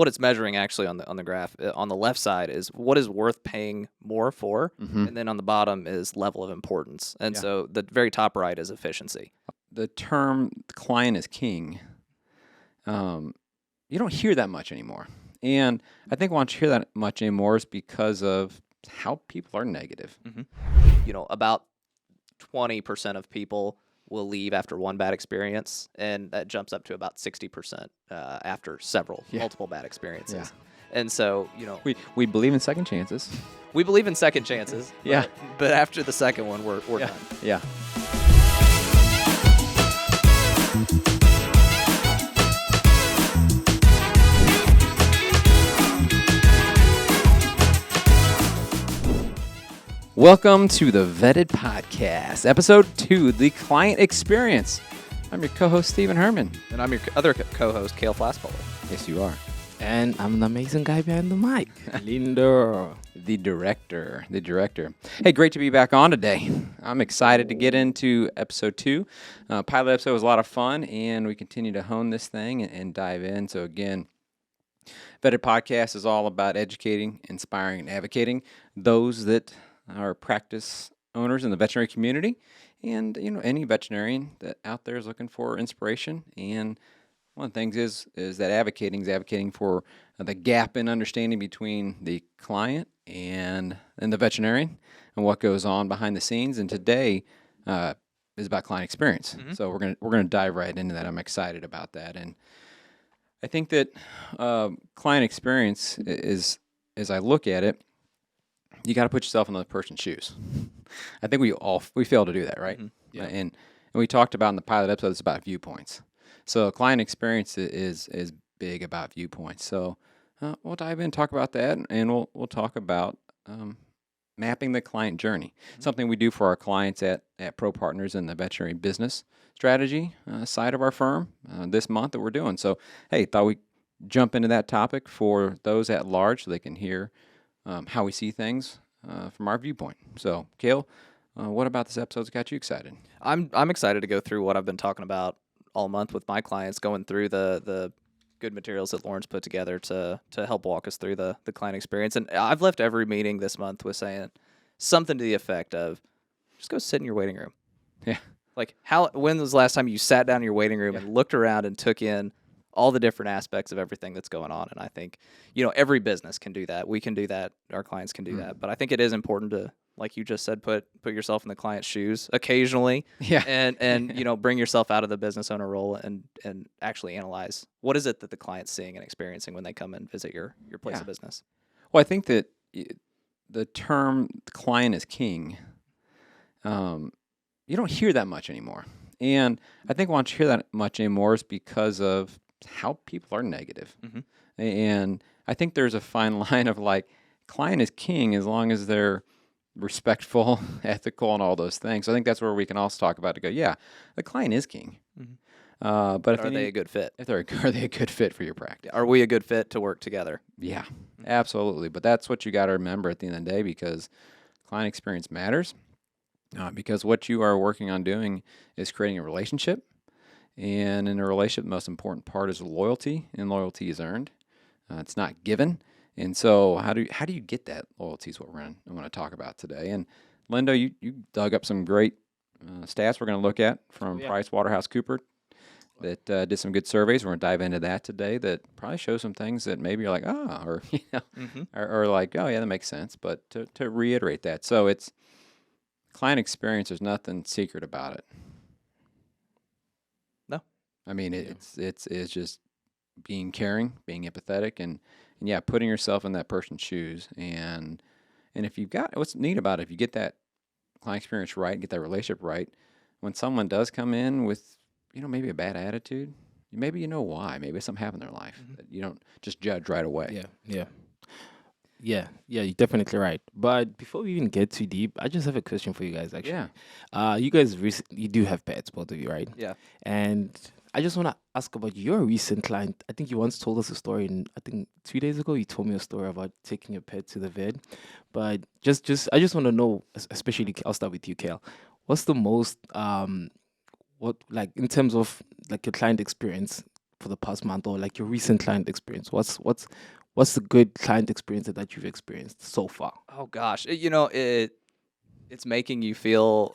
what it's measuring actually on the graph on the left side is what is worth paying more for, and then on the bottom is level of importance. And so the very top right is efficiency. The term client is king, you don't hear that much anymore. And I think why don't you hear that much anymore is because of how people are negative. About 20% of people will leave after one bad experience, and that jumps up to about 60% after multiple bad experiences. Yeah. And so, we believe in second chances. we believe in second chances. Yeah. But after the second one, we're done. Yeah. Welcome to the Vetted Podcast, Episode 2, The Client Experience. I'm your co-host, Steve Hermann. And I'm your other co-host, Kale Flaspohler. Yes, you are. And I'm the amazing guy behind the mic, Lindo. The director. Hey, great to be back on today. I'm excited to get into Episode 2. Pilot episode was a lot of fun, and we continue to hone this thing and dive in. So again, Vetted Podcast is all about educating, inspiring, and advocating those that are practice owners in the veterinary community, and any veterinarian that out there is looking for inspiration. And one of the things is that advocating for the gap in understanding between the client and the veterinarian and what goes on behind the scenes. And today is about client experience. So we're gonna dive right into that. I'm excited about that, and I think that client experience is, as I look at it, you got to put yourself in the person's shoes. I think we fail to do that, right? Yeah. And we talked about in the pilot episode, it's about viewpoints. So client experience is big about viewpoints. So we'll dive in and talk about that, and we'll talk about mapping the client journey. Something we do for our clients at Pro Partners in the veterinary business strategy side of our firm this month that we're doing. So hey, thought we'd jump into that topic for those at large so they can hear how we see things from our viewpoint. So, Kale, what about this episode's got you excited? I'm excited to go through what I've been talking about all month with my clients, going through the good materials that Lauren's put together to help walk us through the client experience. And I've left every meeting this month with saying something to the effect of, just go sit in your waiting room. Yeah. Like, when was the last time you sat down in your waiting room and looked around and took in all the different aspects of everything that's going on? And I think, every business can do that. We can do that. Our clients can do that. But I think it is important to, like you just said, put yourself in the client's shoes occasionally. Yeah. And bring yourself out of the business owner role and actually analyze what is it that the client's seeing and experiencing when they come and visit your place of business. Well, I think that the term client is king, you don't hear that much anymore. And I think why don't you hear that much anymore is because of how people are negative. And I think there's a fine line of client is king as long as they're respectful, ethical, and all those things. So I think that's where we can also talk about to go, yeah, the client is king. But Are they a good fit? Are they a good fit for your practice? Are we a good fit to work together? Yeah, absolutely. But that's what you got to remember at the end of the day, because client experience matters. Because what you are working on doing is creating a relationship. And in a relationship, the most important part is loyalty, and loyalty is earned. It's not given. And so how do you get that loyalty is what I want to talk about today. And Lindo, you dug up some great stats we're going to look at from PricewaterhouseCoopers that did some good surveys. We're going to dive into that today that probably shows some things that maybe you're like, or or like, oh, yeah, that makes sense. But to reiterate that. So it's client experience, there's nothing secret about it. No. I mean, it's just being caring, being empathetic, and putting yourself in that person's shoes. And if you've got, what's neat about it, if you get that client experience right, get that relationship right, when someone does come in with, maybe a bad attitude, maybe why. Maybe something happened in their life that you don't just judge right away. Yeah, you're definitely right. But before we even get too deep, I just have a question for you guys, actually. Yeah. You guys, you do have pets, both of you, right? Yeah. And I just want to ask about your recent client. I think you once told us a story, and I think 2 days ago you told me a story about taking your pet to the vet. But I just want to know, especially, I'll start with you, Kale. What's the most, in terms of your client experience, for the past month, or like your recent client experience? What's the good client experience that you've experienced so far? Oh gosh, it's making you feel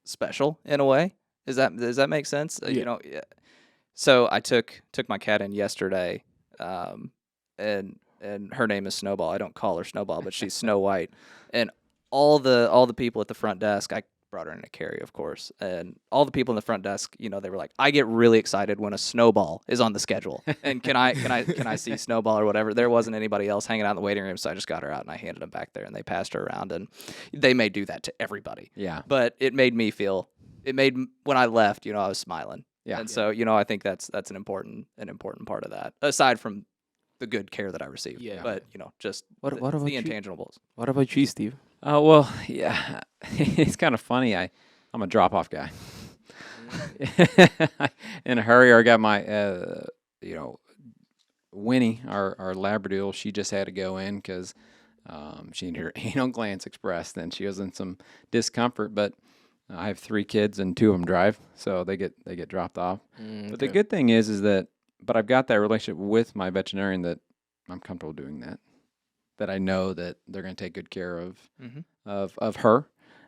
special in a way. Does that make sense? Yeah. Yeah. So I took my cat in yesterday, and her name is Snowball. I don't call her Snowball, but she's Snow White. And all the people at the front desk, I brought her in a carry, of course, and all the people in the front desk, they were like, I get really excited when a Snowball is on the schedule, and can I see Snowball or whatever? There wasn't anybody else hanging out in the waiting room, so I just got her out and I handed them back there, and they passed her around, and they may do that to everybody, Yeah. but it made me feel. When I left, I was smiling. Yeah. And so, I think that's an important part of that, aside from the good care that I received. Yeah. But, just What about the you? intangibles. What about you, Steve? Well, yeah, it's kind of funny. I'm a drop-off guy. In a hurry, I got my, Winnie, our Labradoodle. She just had to go in because she needed her anal glands expressed, and she was in some discomfort. But I have 3 kids, and 2 of them drive, so they get dropped off. But the good thing is that, but I've got that relationship with my veterinarian that I'm comfortable doing that. That I know that they're going to take good care of her,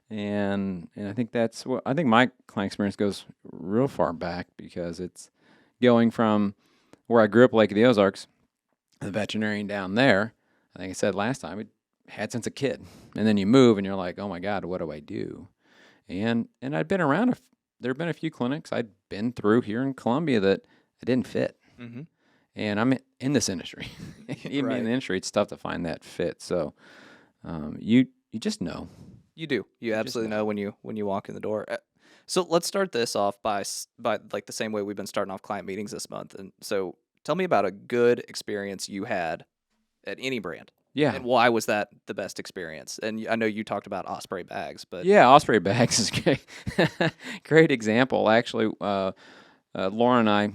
and I think that's what I think my client experience goes real far back, because it's going from where I grew up, Lake of the Ozarks, the veterinarian down there. I think I said last time, it had since a kid, and then you move and you're like, oh my God, what do I do? And I'd been around. There have been a few clinics I'd been through here in Columbia that I didn't fit. Mm-hmm. And I'm in this industry. Even Right. in the industry, it's tough to find that fit. So you just know. You do. You just absolutely know. know when you walk in the door. So let's start this off by like the same way we've been starting off client meetings this month. And so tell me about a good experience you had at any brand. Yeah. And why was that the best experience? And I know you talked about Osprey bags, but Yeah, Osprey bags is great. Great example. Actually, Laura and I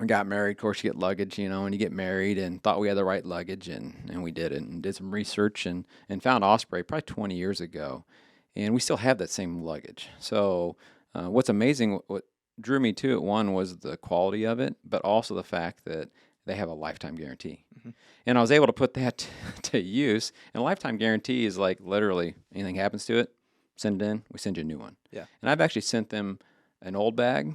got married. Of course, you get luggage, and you get married, and thought we had the right luggage, and we did it, and did some research, and found Osprey probably 20 years ago. And we still have that same luggage. So what's amazing, what drew me to it, one was the quality of it, but also the fact that they have a lifetime guarantee. Mm-hmm. And I was able to put that to use. And a lifetime guarantee is like literally anything happens to it, send it in, we send you a new one. Yeah. And I've actually sent them an old bag,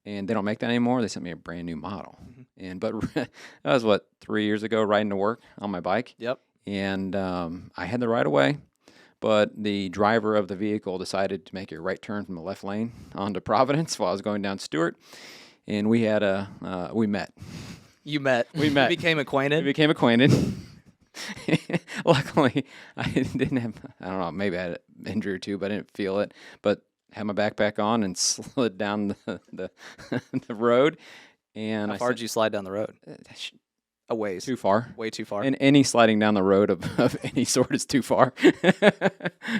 and they don't make that anymore. They sent me a brand new model. Mm-hmm. But that was 3 years ago, riding to work on my bike. Yep. And I had the right of way, but the driver of the vehicle decided to make a right turn from the left lane onto Providence while I was going down Stewart, and we met. You met. We met. You became acquainted. We became acquainted. Luckily, I didn't have, I don't know, maybe I had an injury or two, but I didn't feel it. But had my backpack on and slid down the road. And How far did you slide down the road? A ways. Too far. Way too far. And any sliding down the road of any sort is too far.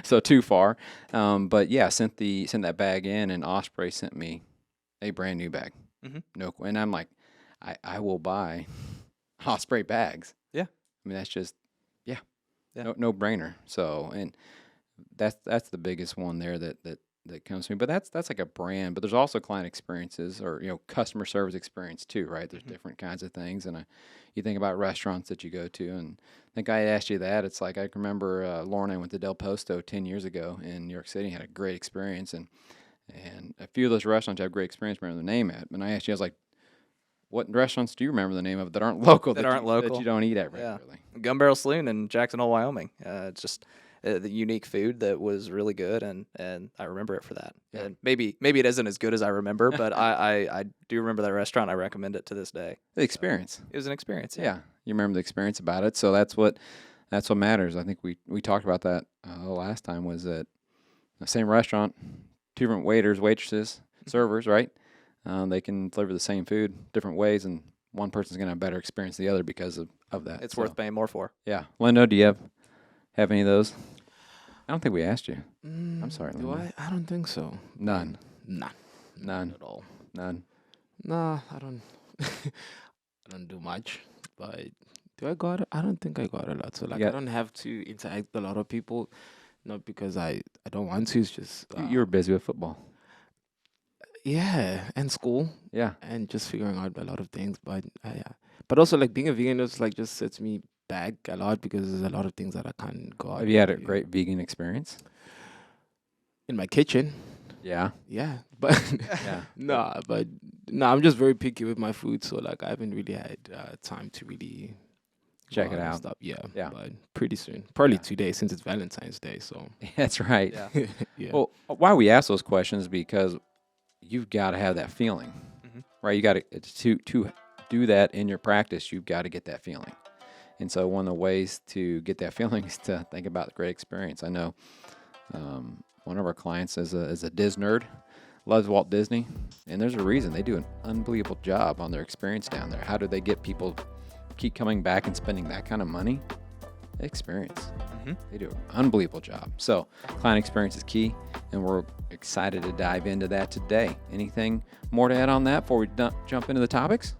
So too far. But yeah, sent that bag in, and Osprey sent me a brand new bag. Mm-hmm. No, and I'm like, I will buy Osprey bags. Yeah. I mean, that's just, yeah. Yeah. No brainer. So, and that's the biggest one there that comes to me. But that's like a brand. But there's also client experiences, or customer service experience too, right? There's different kinds of things, and you think about restaurants that you go to, and I think I asked you that. It's like I can remember Lauren and I went to Del Posto 10 years ago in New York City, had a great experience, and a few of those restaurants I have great experience remember the name at. And I asked you, I was like, what restaurants do you remember the name of that aren't local? That aren't local. That you don't eat at regularly. Yeah. Gun Barrel Saloon in Jackson Hole, Wyoming. It's just the unique food that was really good, and I remember it for that. Yeah. And maybe it isn't as good as I remember, but I do remember that restaurant. I recommend it to this day. The experience. It was an experience. Yeah, you remember the experience about it, so that's what matters. I think we talked about that last time. Was that the same restaurant, 2 different waiters, waitresses, servers, right? They can deliver the same food different ways, and one person's going to have a better experience than the other because of that. It's worth paying more for. Yeah. Lindo, do you have any of those? I don't think we asked you. I'm sorry, Do Lindo. I don't think so. None. Nah. None. Not at all. None. Nah, I don't. I don't do much. But do I go out? I don't think I go out a lot. So like, Yeah. I don't have to interact with a lot of people. Not because I don't want to. It's just You were busy with football. Yeah, and school Yeah. and just figuring out a lot of things. But yeah, but also like being a vegan is like just sets me back a lot because there's a lot of things that I can't go out Have you had a and do. great vegan experience? In my kitchen. Yeah. Yeah, but Yeah. no, I'm just very picky with my food, so like I haven't really had time to really Check go it and out. Stuff. Yeah, Yeah. but pretty soon, probably Yeah. today since it's Valentine's Day. So That's right. Yeah. yeah, Well, why we ask those questions because you've got to have that feeling, Mhm. right? You got to do that in your practice. You've got to get that feeling, and so one of the ways to get that feeling is to think about the great experience. I know one of our clients is a Dis nerd, loves Walt Disney, and there's a reason they do an unbelievable job on their experience down there. How do they get people to keep coming back and spending that kind of money? Experience. Mhm. They do an unbelievable job. So client experience is key, and we're excited to dive into that today. Anything more to add on that before we jump into the topics?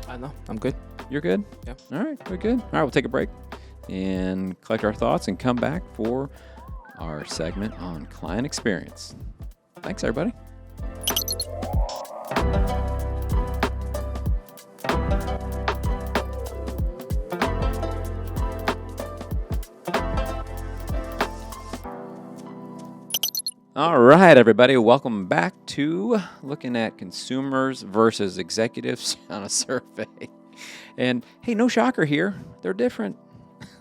I know I'm good. You're good? Yeah. All right, we're good. All right, we'll take a break and collect our thoughts and come back for our segment on client experience. Thanks, everybody. All right, everybody, welcome back to looking at consumers versus executives on a survey. And hey, no shocker here, they're different.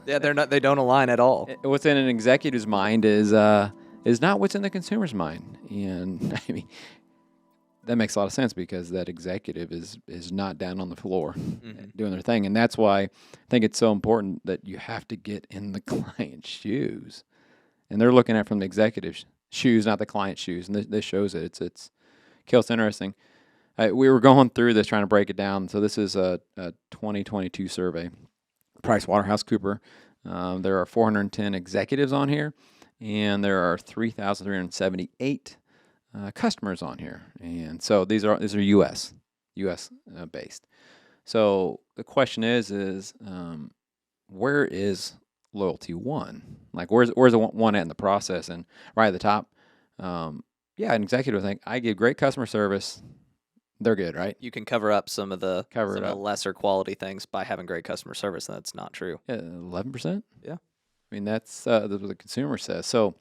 Yeah, they're not. They don't align at all. What's in an executive's mind is not what's in the consumer's mind, and I mean that makes a lot of sense because that executive is not down on the floor doing their thing, and that's why I think it's so important that you have to get in the client's shoes, and they're looking at it from the executive's shoes, not the client's shoes, and this shows it. It's Kale, it's interesting. We were going through this trying to break it down. So this is a 2022 survey. PricewaterhouseCoopers. There are 410 executives on here, and there are 3,378 customers on here. And so these are U.S. Based. So the question is where is loyalty one? Like where's the one at in the process? And right at the top, an executive would think I give great customer service. They're good, right? You can cover up some of the Cover it some of up. the lesser quality things by having great customer service, and that's not true. 11%. Yeah. I mean that's what the consumer says. So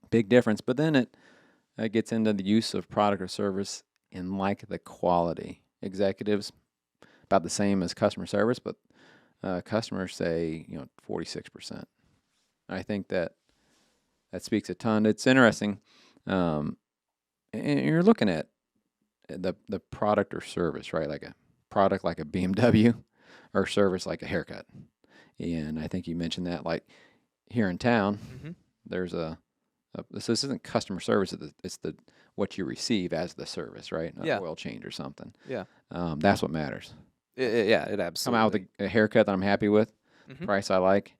big difference. But then it gets into the use of product or service and like the quality. Executives about the same as customer service, but customers say 46%. I think that speaks a ton. It's interesting, and you're looking at the product or service, right? Like a product like a BMW, or service like a haircut. And I think you mentioned that, like here in town, there's this isn't customer service; it's the what you receive as the service, right? An oil change or something. Yeah. That's what matters. It Come absolutely. out with a haircut that I'm happy with, Mhm. price I like,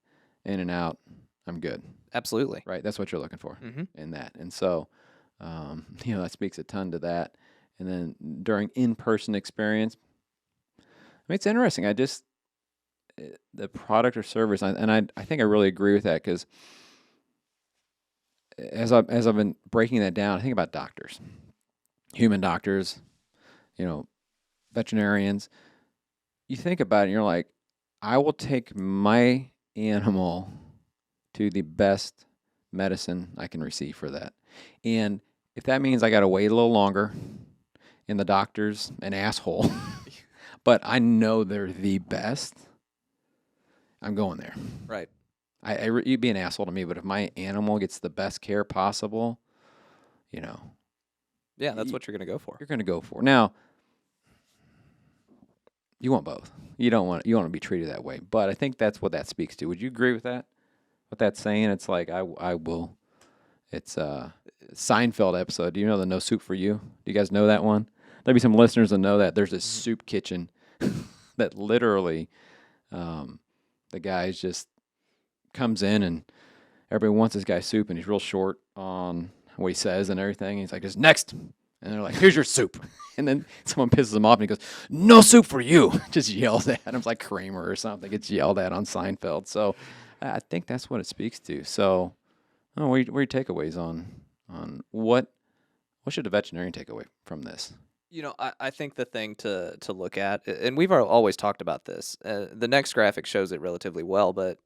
in and out, I'm good. Absolutely. Right? That's what you're looking for Mm-hmm. in that. And so, that speaks a ton to that. And then during in-person experience, I mean, it's interesting. The product or service, and I think I really agree with that because as I've been breaking that down, I think about doctors, human doctors, veterinarians. You think about it and you're like, I will take my animal to the best medicine I can receive for that. And if that means I got to wait a little longer and the doctor's an asshole, but I know they're the best, I'm going there. Right. You'd be an asshole to me, but if my animal gets the best care possible, Yeah, that's what you're going to go for. you're going to go for. Now, you want both. You want to be treated that way. But I think that's what that speaks to. Would you agree with that? What that's saying? It's like I will. It's a Seinfeld episode. Do you know the No Soup for You? Do you guys know that one? There'll be some listeners that know that. There's this soup kitchen that literally the guy just comes in and everybody wants this guy's soup and he's real short on what he says and everything. And he's like, "Just next." And they're like, "Here's your soup." And then someone pisses him off and he goes, "No soup for you." Just yells at him like Kramer or something. Gets yelled at on Seinfeld. So I think that's what it speaks to. So what are your takeaways on what What should a veterinarian take away from this? I think the thing to look at, and we've always talked about this. The next graphic shows it relatively well, but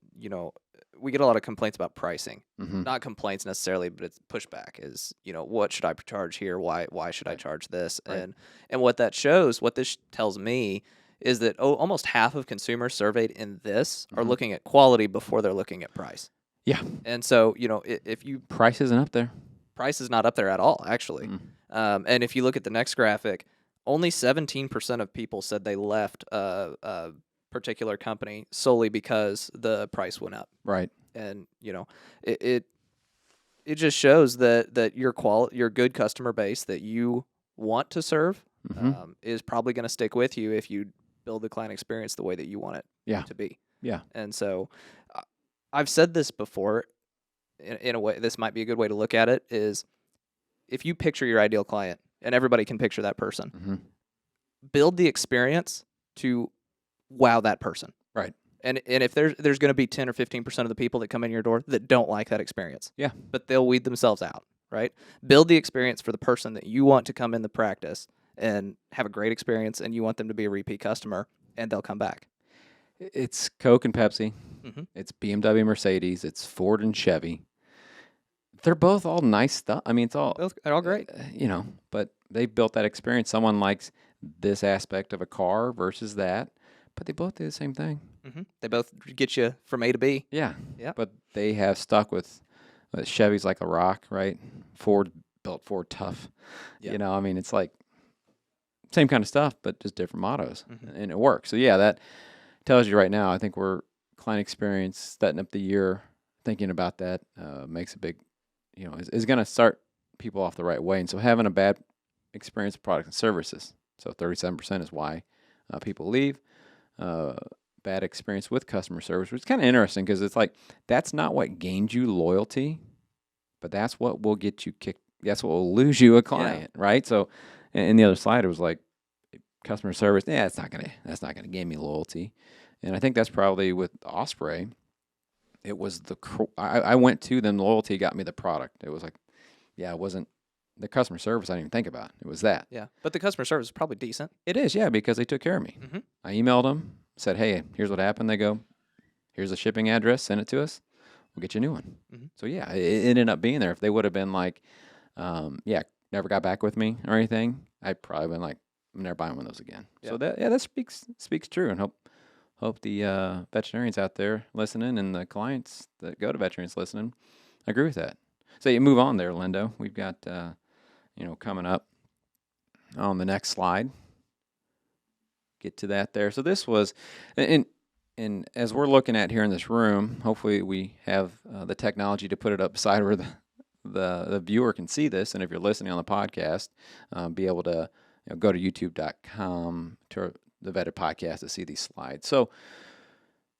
we get a lot of complaints about pricing. Mm-hmm. Not complaints necessarily, but it's pushback. Is what should I charge here? Why should I charge this? Right. And what that shows, what this tells me, is that almost half of consumers surveyed in this are Mhm. looking at quality before they're looking at price. Yeah. And so if you Price isn't up there. price is not up there at all, actually. Mm. And if you look at the next graphic, only 17% of people said they left a particular company solely because the price went up. Right. And it just shows that your good customer base that you want to serve Mhm. is probably going to stick with you if you build the client experience the way that you want it Yeah. to be. Yeah. And so I've said this before in a way. This might be a good way to look at it, is if you picture your ideal client, and everybody can picture that person, Mm-hmm. build the experience to wow that person. Right. And if there's going to be 10 or 15% of the people that come in your door that don't like that experience. Yeah. But they'll weed themselves out, right? Build the experience for the person that you want to come in the practice and have a great experience, and you want them to be a repeat customer, and they'll come back. It's Coke and Pepsi. Mhm. It's BMW, Mercedes. It's Ford and Chevy. They're both all nice stuff. I mean, it's all They're all great. But they built that experience. Someone likes this aspect of a car versus that, but they both do the same thing. They both get you from A to B. Yeah. Yeah. But they have stuck with Chevy's like a rock, right? Ford built Ford tough. Yeah. I mean, it's like same kind of stuff, but just different mottos, Mhm. and it works. So yeah, that tells you right now. I think we're client experience setting up the year, thinking about that makes a big, is going to start people off the right way. And so having a bad experience with products and services. So 37% is why people leave. Bad experience with customer service, which is kind of interesting because it's like that's not what gains you loyalty, but that's what will get you kicked. That's what will lose you a client, right? So, and the other side, it was like customer service. Yeah, that's not gonna gain me loyalty, and I think that's probably with Osprey. It was I went to them. Loyalty got me the product. It was like, yeah, it wasn't the customer service. I didn't even think about. It was that. Yeah. But the customer service is probably decent. It is, yeah, because they took care of me. Mhm. I emailed them, said, hey, here's what happened. They go, here's the shipping address, send it to us. We'll get you a new one. Mhm. So, yeah, it ended up being there. If they would have been like, never got back with me or anything, I'd probably been like, I'm never buying one of those again. Yeah. So, that speaks true, and hope the veterinarians out there listening and the clients that go to veterinarians listening agree with that. So, you move on there, Lindo. We've got, coming up on the next slide. Get to that there. So this was, and as we're looking at here in this room, hopefully we have the technology to put it up beside where the viewer can see this. And if you're listening on the podcast, be able to go to youtube.com to the Vetted Podcast to see these slides. So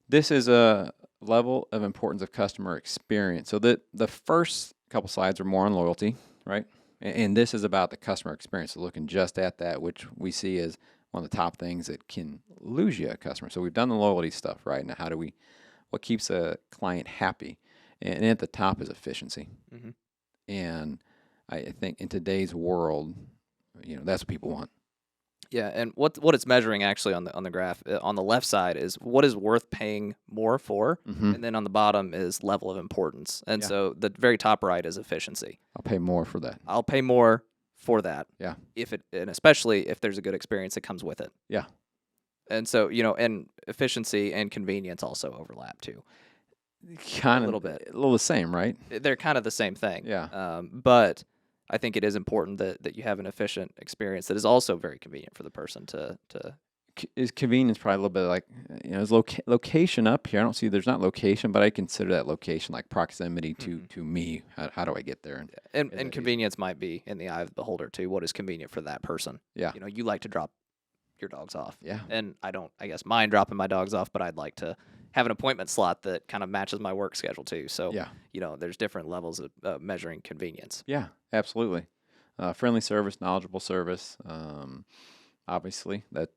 this is a level of importance of customer experience. So the first couple slides are more on loyalty, right? And this is about the customer experience. So looking just at that, which we see as one of the top things that can lose you a customer. So we've done the loyalty stuff, right? Now, what keeps a client happy? And at the top is efficiency. Mhm. And I think in today's world, that's what people want. Yeah, and what it's measuring actually on the graph on the left side is what is worth paying more for, Mm-hmm. and then on the bottom is level of importance. And Yeah. so the very top right is efficiency. I'll pay more for that. I'll pay more for that. Yeah. And especially if there's a good experience that comes with it. Yeah. And so, and efficiency and convenience also overlap too. Kind of little bit. A little the same, right? They're kind of the same thing. Yeah. But I think it is important that you have an efficient experience that is also very convenient for the person to Is convenience probably a little bit like, is location up here? I don't see there's not location, but I consider that location like proximity to me. How do I get there? and convenience might be in the eye of the beholder too. What is convenient for that person? Yeah. You like to drop your dogs off. Yeah. And I don't, I guess, mind dropping my dogs off, but I'd like to have an appointment slot that kind of matches my work schedule too. So, Yeah. There's different levels of measuring convenience. Yeah, absolutely. Friendly service, knowledgeable service. Obviously, that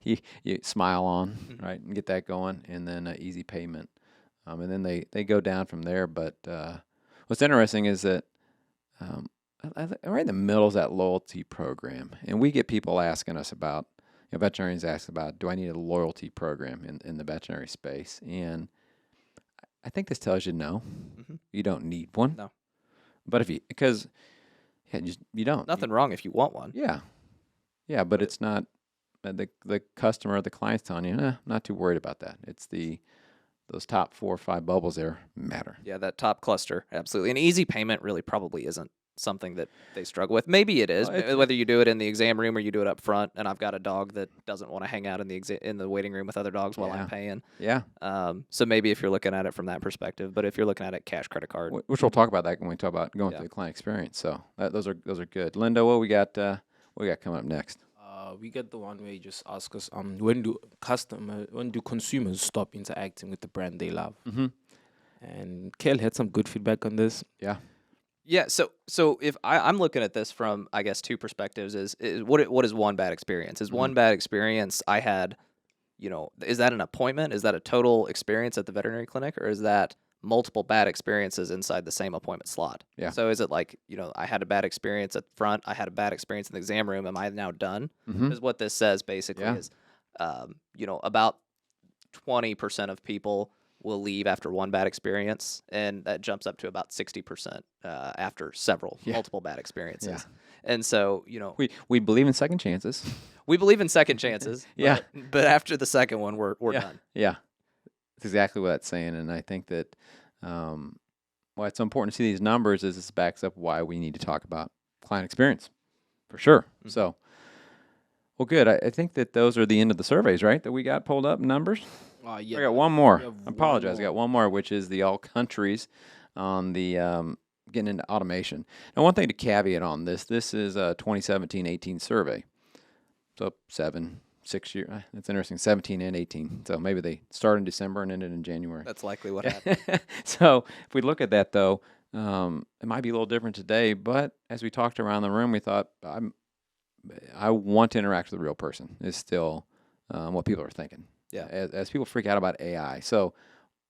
you smile on, Mhm. right, and get that going, and then easy payment. And then they go down from there. But what's interesting is that right in the middle is that loyalty program, and we get people asking us about, veterinarians ask about, do I need a loyalty program in the veterinary space? And I think this tells you no, you don't need one. No. But because you don't. Nothing wrong if you want one. Yeah, but it's not the customer, the client's telling you, I'm not too worried about that. It's those top 4 or 5 bubbles there matter. Yeah, that top cluster, absolutely. An easy payment really probably isn't something that they struggle with. Maybe it is, whether you do it in the exam room or you do it up front. And I've got a dog that doesn't want to hang out in the waiting room with other dogs while I'm paying. Yeah. So maybe if you're looking at it from that perspective, but if you're looking at it cash, credit card, which we'll talk about that when we talk about going through the client experience. So those are good. Lindo, what we got coming up next? We get the one where you just ask us, when do consumers stop interacting with the brand they love? And Kale had some good feedback on this. Yeah. So if I'm looking at this from, I guess, 2 perspectives, is what is one bad experience? Is one bad experience I had, is that an appointment? Is that a total experience at the veterinary clinic, or is that multiple bad experiences inside the same appointment slot? Yeah. So is it like, I had a bad experience at the front, I had a bad experience in the exam room, am I now done? Because what this says basically is, about 20% of people will leave after one bad experience, and that jumps up to about 60% after multiple bad experiences. Yeah. And so, we believe in second chances. we believe in second chances. Yeah. But after the second one, we're done. Yeah. That's exactly what it's saying, and I think that why it's so important to see these numbers is this backs up why we need to talk about client experience, for sure. So, well, good. I think that those are the end of the surveys, right? That we got pulled up numbers. Yeah. I got one more. I apologize. I got one more, which is the all countries on the getting into automation. Now, one thing to caveat on this is a 2017-18 survey. So 6 years. That's interesting. 17 and 18. So maybe they started in December and ended in January. That's likely what happened. So if we look at that, though, it might be a little different today. But as we talked around the room, we thought, I want to interact with a real person is still what people are thinking. Yeah. As people freak out about AI. So,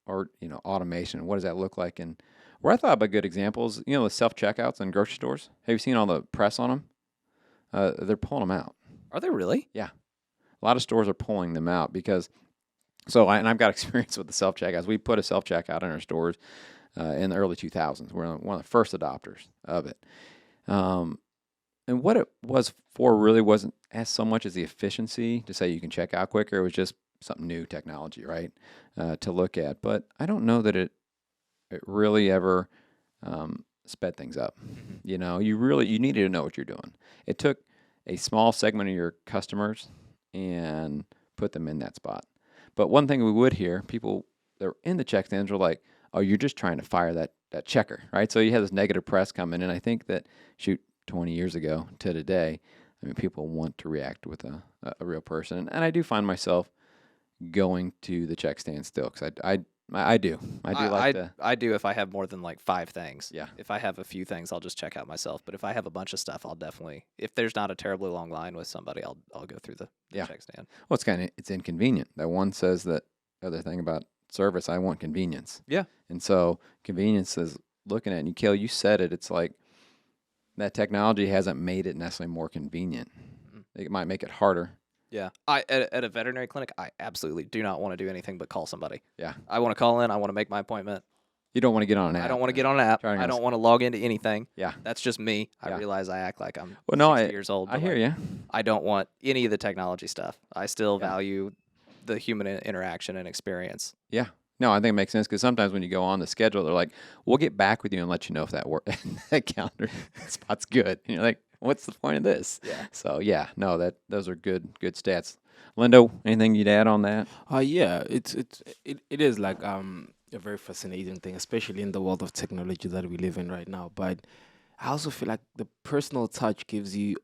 or, automation, what does that look like? And where I thought about good examples, the self-checkouts in grocery stores. Have you seen all the press on them? They're pulling them out. Are they really? Yeah. A lot of stores are pulling them out because, and I've got experience with the self-checkouts. We put a self-checkout in our stores in the early 2000s. We're one of the first adopters of it. And what it was for really wasn't as so much as the efficiency to say you can check out quicker. It was just something new technology, right, to look at. But I don't know that it really ever sped things up. You needed to know what you're doing. It took a small segment of your customers and put them in that spot. But one thing we would hear, people that were in the check stands were like, oh, you're just trying to fire that checker, right? So you have this negative press coming in. I think that, 20 years ago to today, people want to react with a real person. And I do find myself going to the check stand still because I do if I have more than like 5 things. Yeah. If I have a few things, I'll just check out myself. But if I have a bunch of stuff, I'll definitely, if there's not a terribly long line with somebody, I'll go through the check stand. Well, it's inconvenient. That one says that other thing about service, I want convenience. Yeah. And so convenience is looking at, and Kale, you said it, it's like that technology hasn't made it necessarily more convenient. It might make it harder. Yeah. At a veterinary clinic, I absolutely do not want to do anything but call somebody. Yeah. I want to call in. I want to make my appointment. You don't want to get on an app. I don't want to get on an app. I don't want to log into anything. Yeah. That's just me. Yeah. I realize I act like I'm 60 years old. I hear you. I don't want any of the technology stuff. I still value the human interaction and experience. Yeah. No, I think it makes sense because sometimes when you go on the schedule, they're like, we'll get back with you and let you know if that calendar spot's good. And you're like, what's the point of this? Yeah. So, those are good stats. Lindo, anything you'd add on that? Yeah, it is like a very fascinating thing, especially in the world of technology that we live in right now. But I also feel like the personal touch gives you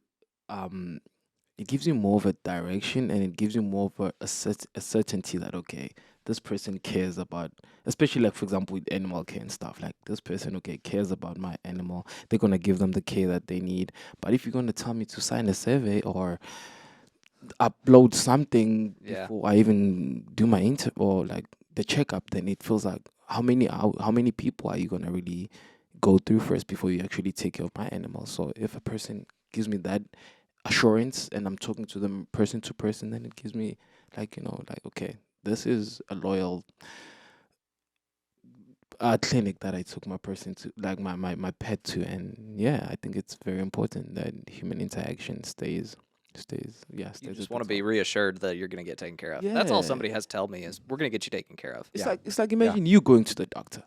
more of a direction, and it gives you more of a certainty that, okay, this person cares about, especially like, for example, with animal care and stuff, like this person, okay, cares about my animal. They're going to give them the care that they need. But if you're going to tell me to sign a survey or upload something before I even do my or like the checkup, then it feels like how many people are you going to really go through first before you actually take care of my animal. So if a person gives me that assurance and I'm talking to them person to person, then it gives me like, okay, this is a loyal clinic that I took my person to, like my pet to. And yeah, I think it's very important that human interaction stays. You Stays just at want to the be top. reassured that you're going to get taken care of. That's all Yeah. somebody has to tell me is we're going to get you taken care of. It's like imagine you going to the doctor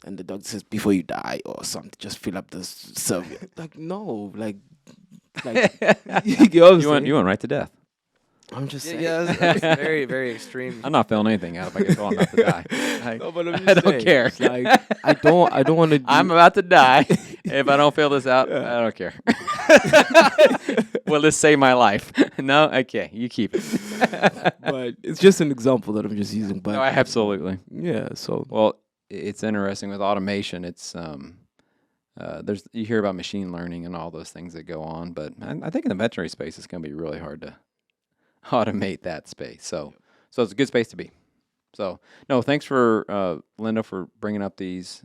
and the doctor says before you die or something, just fill up this survey. Like no, like you get what I'm saying? You went right to death. I'm just saying. Yeah, that's very, very extreme. I'm not filling anything out if I get told I'm about to die. Like, No, but I'm I just don't saying, care. it's like I don't want to. I'm about to die. If I don't fill this out, I don't care. Will this save my life? No? Okay, you keep it. But it's just an example that I'm just using. But No, absolutely. yeah, so Well, it's interesting with automation. It's you hear about machine learning and all those things that go on, but I think in the veterinary space, it's going to be really hard to automate that space. So it's a good space to be. So no, thanks for Lindo for bringing up these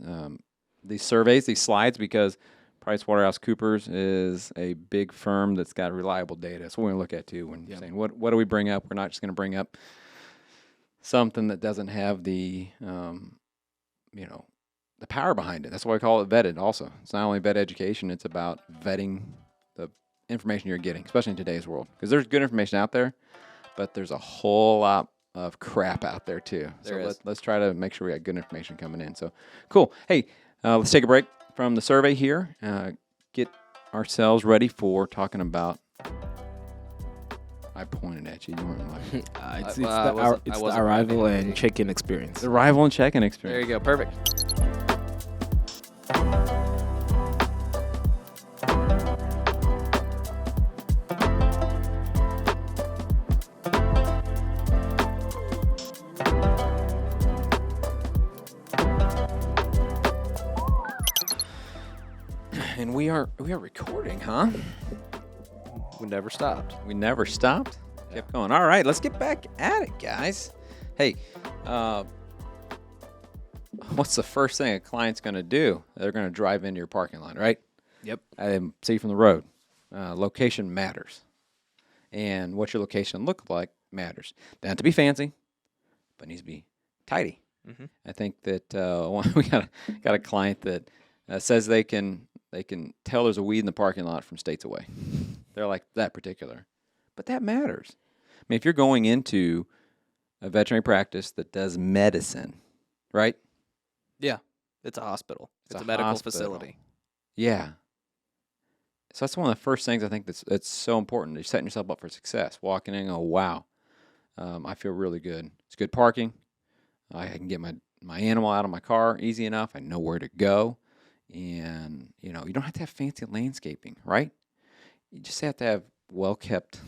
surveys, these slides, because PricewaterhouseCoopers is a big firm that's got reliable data. That's what we're going to look at too when saying what do we bring up. We're not just going to bring up something that doesn't have the the power behind it. That's why we call it vetted also. It's not only vet education, it's about vetting the information you're getting, especially in today's world. Because there's good information out there, but there's a whole lot of crap out there too. Let's try to make sure we got good information coming in. So cool. Hey, let's take a break from the survey here. Get ourselves ready for talking about. I pointed at you. You weren't like it's I the wasn't arrival right. and check-in experience. the arrival and check-in There experience. you go. Perfect. And we are recording, huh? We never stopped. We never stopped. Kept going. All right, let's get back at it, guys. Hey, what's the first thing a client's going to do? They're going to drive into your parking lot, right? Yep. See you from the road. Location matters. And what your location look like matters. Doesn't have to be fancy, but it needs to be tidy. Mhm. I think that we got a client that says they can tell there's a weed in the parking lot from states away. They're like that particular. But that matters. I mean, if you're going into a veterinary practice that does medicine, right? Yeah. It's a hospital. It's It's a a medical hospital. facility. Yeah. So that's one of the first things I think that's so important. You're setting yourself up for success. Walking in, oh, wow, I feel really good. It's good parking. I can get my animal out of my car easy enough. I know where to go. And, you don't have to have fancy landscaping, right? You just have to have well-kept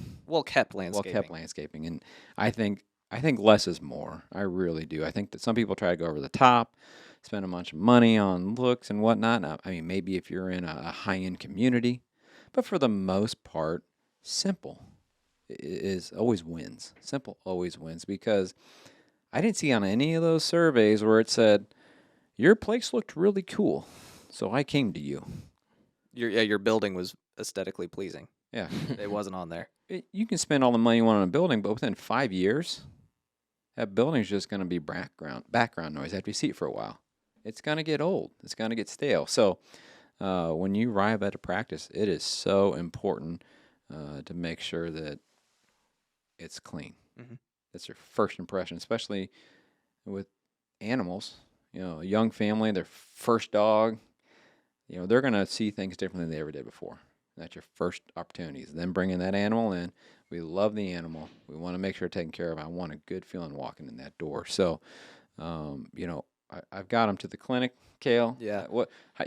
landscaping. And I think less is more. I really do. I think that some people try to go over the top, spend a bunch of money on looks and whatnot. Now, I mean, maybe if you're in a high-end community, but for the most part, simple is always wins. Simple always wins, because I didn't see on any of those surveys where it said, your place looked really cool, so I came to you. Your building was aesthetically pleasing. Yeah. It wasn't on there. You can spend all the money you want on a building, but within 5 years, that building's just going to be background noise after you see it for a while. It's going to get old. It's going to get stale. So when you arrive at a practice, it is so important to make sure that it's clean. Mm-hmm. That's your first impression, especially with animals. A young family, their first dog, they're going to see things differently than they ever did before. That's your first opportunities. Then bringing that animal in. We love the animal. We want to make sure it's taken care of. I want a good feeling walking in that door. So, I've got them to the clinic, Kale. Yeah.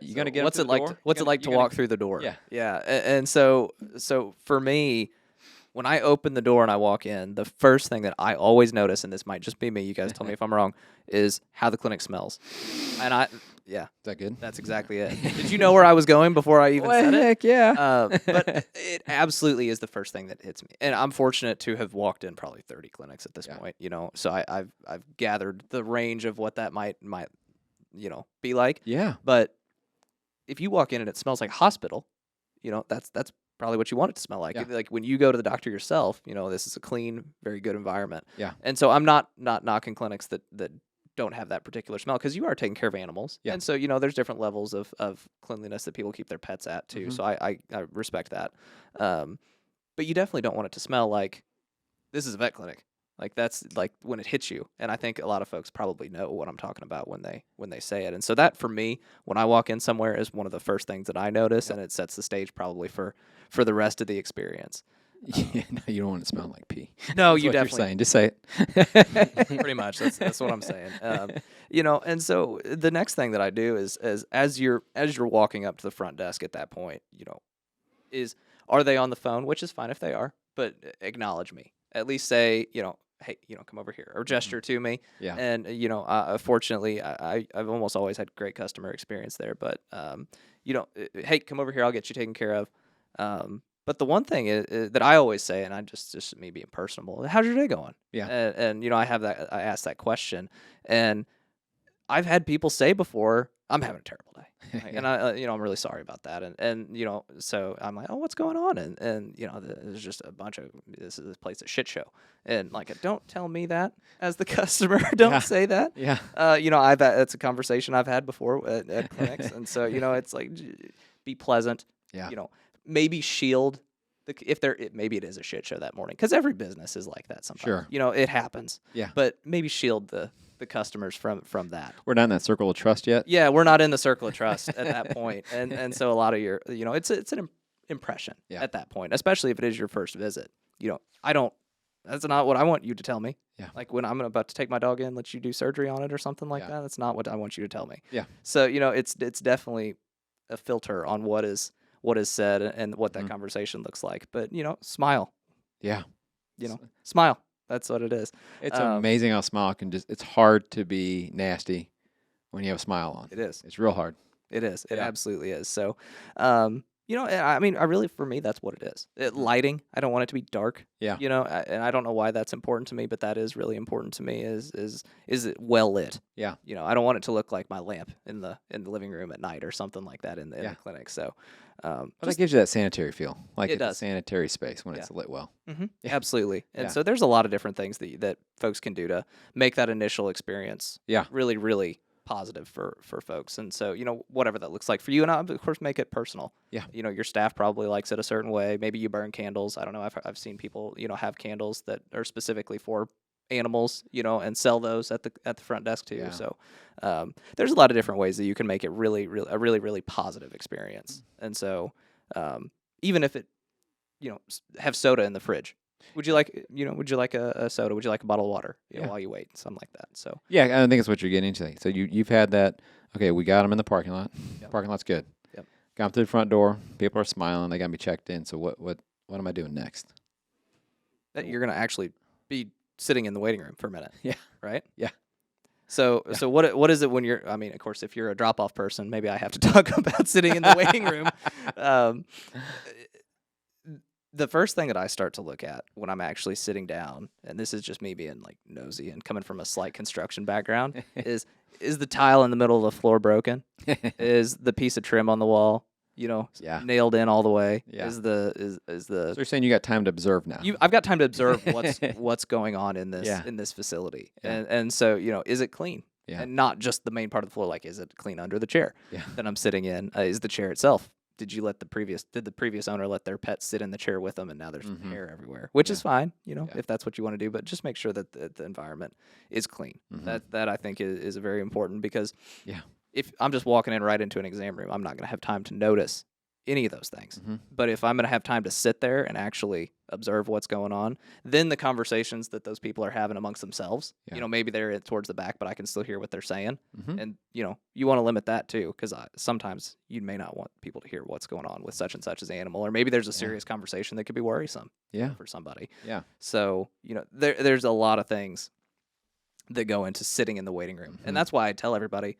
You got to get what's them it to like? the door? What's it like to walk through the door? Yeah. Yeah. And so for me, when I open the door and I walk in, the first thing that I always notice, and this might just be me, you guys tell me if I'm wrong, is how the clinic smells. And Is that good? that's exactly it. Did you know where I was going before I even said it? Heck yeah. But it absolutely is the first thing that hits me. And I'm fortunate to have walked in probably 30 clinics at this point, so I've gathered the range of what that might be like. Yeah. But if you walk in and it smells like a hospital, that's probably what you want it to smell like. Yeah. Like when you go to the doctor yourself, this is a clean, very good environment. Yeah. And so I'm not knocking clinics that don't have that particular smell, because you are taking care of animals. Yeah. And so, there's different levels of cleanliness that people keep their pets at too. Mhm. So I respect that. But you definitely don't want it to smell like this is a vet clinic. Like that's like when it hits you. And I think a lot of folks probably know what I'm talking about when they say it. And so that, for me, when I walk in somewhere, is one of the first things that I notice, and it sets the stage probably for the rest of the experience. Yeah, no, you don't want it to smell like pee. No, That's you what you're definitely saying. Just say it. pretty much. That's what I'm saying. And so the next thing that I do is as you're walking up to the front desk at that point, is, are they on the phone? Which is fine if they are, but acknowledge me. At least say, hey, come over here, or gesture to me. Yeah. And fortunately, I've almost always had great customer experience there. But hey, come over here, I'll get you taken care of. But the one thing is that I always say, and I just me being personable, how's your day going? Yeah. And I ask that question, and I've had people say before, I'm having a terrible day. Like, and I'm really sorry about that. And so I'm like, oh, what's going on? And there's just this place a shit show. And like, don't tell me that as the customer. Don't say that. Yeah. That's a conversation I've had before at clinics. And so, it's like, be pleasant. Yeah. Maybe shield maybe it is a shit show that morning, because every business is like that sometimes. Sure. It happens. Yeah. But maybe shield the customers from that. We're not in that circle of trust yet. Yeah, we're not in the circle of trust at that point. And so a lot of your, it's an impression at that point, especially if it is your first visit. That's not what I want you to tell me. Yeah. Like when I'm about to take my dog in, let you do surgery on it or something like that. That's not what I want you to tell me. Yeah. So, it's definitely a filter on what is said and what that conversation looks like. But, smile. Yeah. Smile. That's what it is. It's amazing how smile can it's hard to be nasty when you have a smile on. It is. It's real hard. It is. It Yeah. absolutely is. So, for me, that's what it is. Lighting, I don't want it to be dark. Yeah. And I don't know why that's important to me, but that is really important to me. Is it well lit? Yeah. I don't want it to look like my lamp in the living room at night or something like that in the clinic. So, But that gives you that sanitary feel, like It it's a does. sanitary space when it's lit well. Yeah. Absolutely. And Yeah. so there's a lot of different things that folks can do to make that initial experience Yeah. really, really positive for folks. And so, whatever that looks like for you, and of course, make it personal. Yeah. Your staff probably likes it a certain way. Maybe you burn candles. I don't know. I've seen people, have candles that are specifically for animals, and sell those at the front desk too. Yeah. So there's a lot of different ways that you can make it really, really, a really, really positive experience. And so even if it, have soda in the fridge. Would you like a soda? Would you like a bottle of water? While you wait, something like that. So Yeah, I think it's what you're getting into. So you've had that. Okay, we got them in the parking lot. Yep. Parking lot's good. Yep. Got them through the front door. People are smiling. They got me checked in. So what am I doing next? that you're gonna actually be sitting in the waiting room for a minute. Yeah. Right. Yeah. So what is it when you're? I mean, of course, if you're a drop off person, maybe I have to talk about sitting in the waiting room. The first thing that I start to look at when I'm actually sitting down, and this is just me being like nosy and coming from a slight construction background, is the tile in the middle of the floor broken? Is the piece of trim on the wall, Yeah. nailed in all the way? Yeah. Is the So you're saying you got time to observe now. I've got time to observe what's going on in this Yeah. in this facility, Yeah. and so is it clean? Yeah. And not just the main part of the floor. Like, is it clean under the chair Yeah. that I'm sitting in? Is the chair itself? Did the previous owner let their pet sit in the chair with them, and now there's hair everywhere, which is fine, if that's what you want to do. But just make sure that the environment is clean. That I think is very important, because Yeah. if I'm just walking in right into an exam room, I'm not going to have time to notice any of those things. But if I'm going to have time to sit there and actually observe what's going on, then the conversations that those people are having amongst themselves, Yeah. maybe they're towards the back, but I can still hear what they're saying. And, you want to limit that too, because sometimes you may not want people to hear what's going on with such and such as animal, or maybe there's a serious conversation that could be worrisome Yeah. for somebody. Yeah. So, there's a lot of things that go into sitting in the waiting room. And that's why I tell everybody,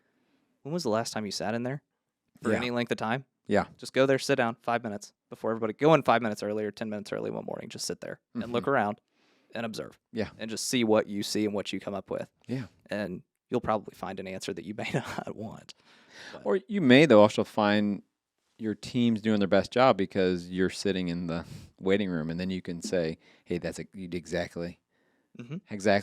when was the last time you sat in there for Yeah. any length of time? Yeah. Just go there, sit down 5 minutes before everybody. Go in 5 minutes early or 10 minutes early one morning. Just sit there and look around and observe. Yeah. And just see what you see and what you come up with. Yeah. And, you'll probably find an answer that you may not want. But, Or you may, though, also find your team's doing their best job because you're sitting in the waiting room, and then you can say, hey, you did exactly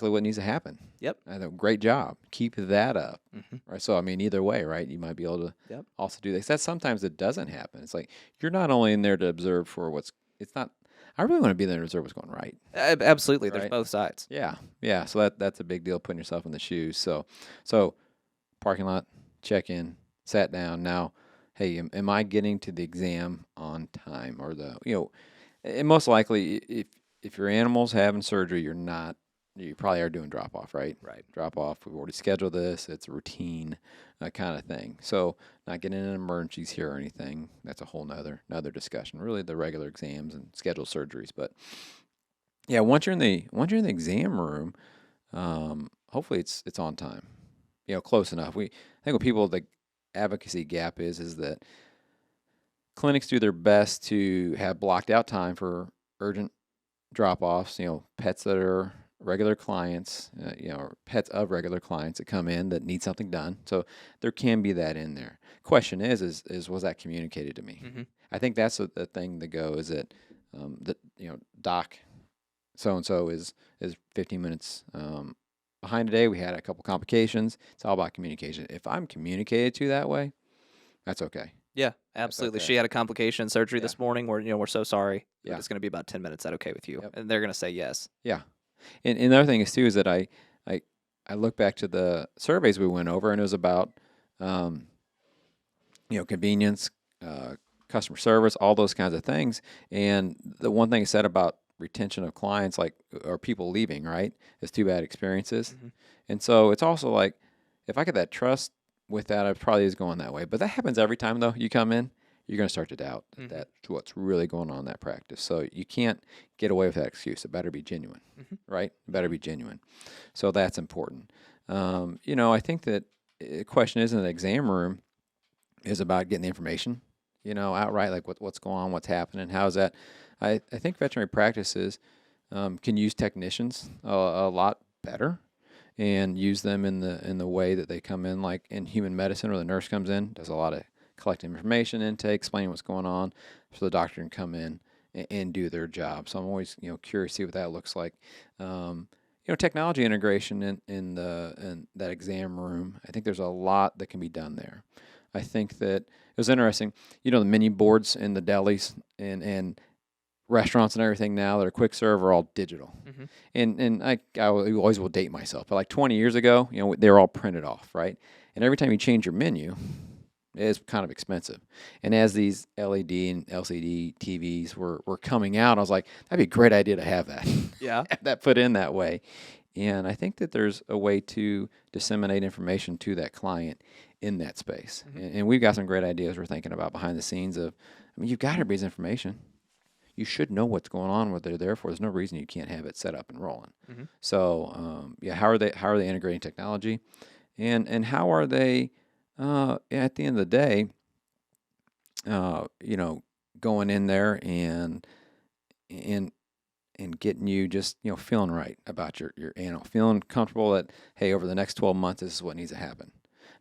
what needs to happen. Yep. Great job. Keep that up. Mm-hmm. Right. So, I mean, either way, right, you might be able to also do this. That sometimes it doesn't happen. It's like you're not only in there to observe for I really want to be there to observe what's going right. Absolutely. Right? There's both sides. Yeah. Yeah. So that's a big deal, putting yourself in the shoes. So parking lot, check in, sat down. Now, hey, am I getting to the exam on time? Or and most likely, if your animal's having surgery, you probably are doing drop off, right? Right. Drop off. We've already scheduled this. It's a routine kind of thing. So not getting into emergencies here or anything. That's a whole nother discussion. Really, the regular exams and scheduled surgeries. But yeah, once you're in the exam room, hopefully it's on time. Close enough. I think the advocacy gap is that clinics do their best to have blocked out time for urgent drop-offs, pets that are regular clients, or pets of regular clients that come in that need something done. So there can be that in there. Question is was that communicated to me? Mm-hmm. I think that's the thing to go is that, doc so-and-so is 15 minutes behind today. We had a couple complications. It's all about communication. If I'm communicated to that way, that's okay. Yeah, absolutely. okay. She had a complication surgery this morning. We're so sorry. But Yeah. it's going to be about 10 minutes. Is that okay with you? Yep. And they're going to say yes. Yeah. And the other thing is too is that I look back to the surveys we went over, and it was about convenience, customer service, all those kinds of things. And the one thing it said about retention of clients, or people leaving, right, is too bad experiences. Mm-hmm. And so it's also like, if I get that trust with that, it probably is going that way. But that happens every time, though. You come in, you're going to start to doubt that that's what's really going on in that practice. So you can't get away with that excuse. It better be genuine, right? It better be genuine. So that's important. I think that the question is in the exam room is about getting the information, outright, like what's going on, what's happening, how's that. I think veterinary practices can use technicians a lot better and use them in the way that they come in, like in human medicine, where the nurse comes in, does a lot of collecting information, intake, explaining what's going on, so the doctor can come in and do their job. So I'm always curious to see what that looks like. Technology integration in that exam room. I think there's a lot that can be done there. I think that it was interesting. The menu boards in the delis and restaurants and everything now that are quick serve are all digital. Mm-hmm. And I always will date myself, but like 20 years ago, they were all printed off, right? And every time you change your menu, it's kind of expensive. And as these LED and LCD TVs were coming out, I was like, that'd be a great idea to have that. Yeah. Have that put in that way. And I think that there's a way to disseminate information to that client in that space. Mm-hmm. And we've got some great ideas we're thinking about behind the scenes you've got everybody's information. You should know what's going on, what they're there for. There's no reason you can't have it set up and rolling. Mm-hmm. So, how are they integrating technology, and how are they at the end of the day, going in there and getting you just feeling right about your animal, feeling comfortable that, hey, over the next 12 months, this is what needs to happen.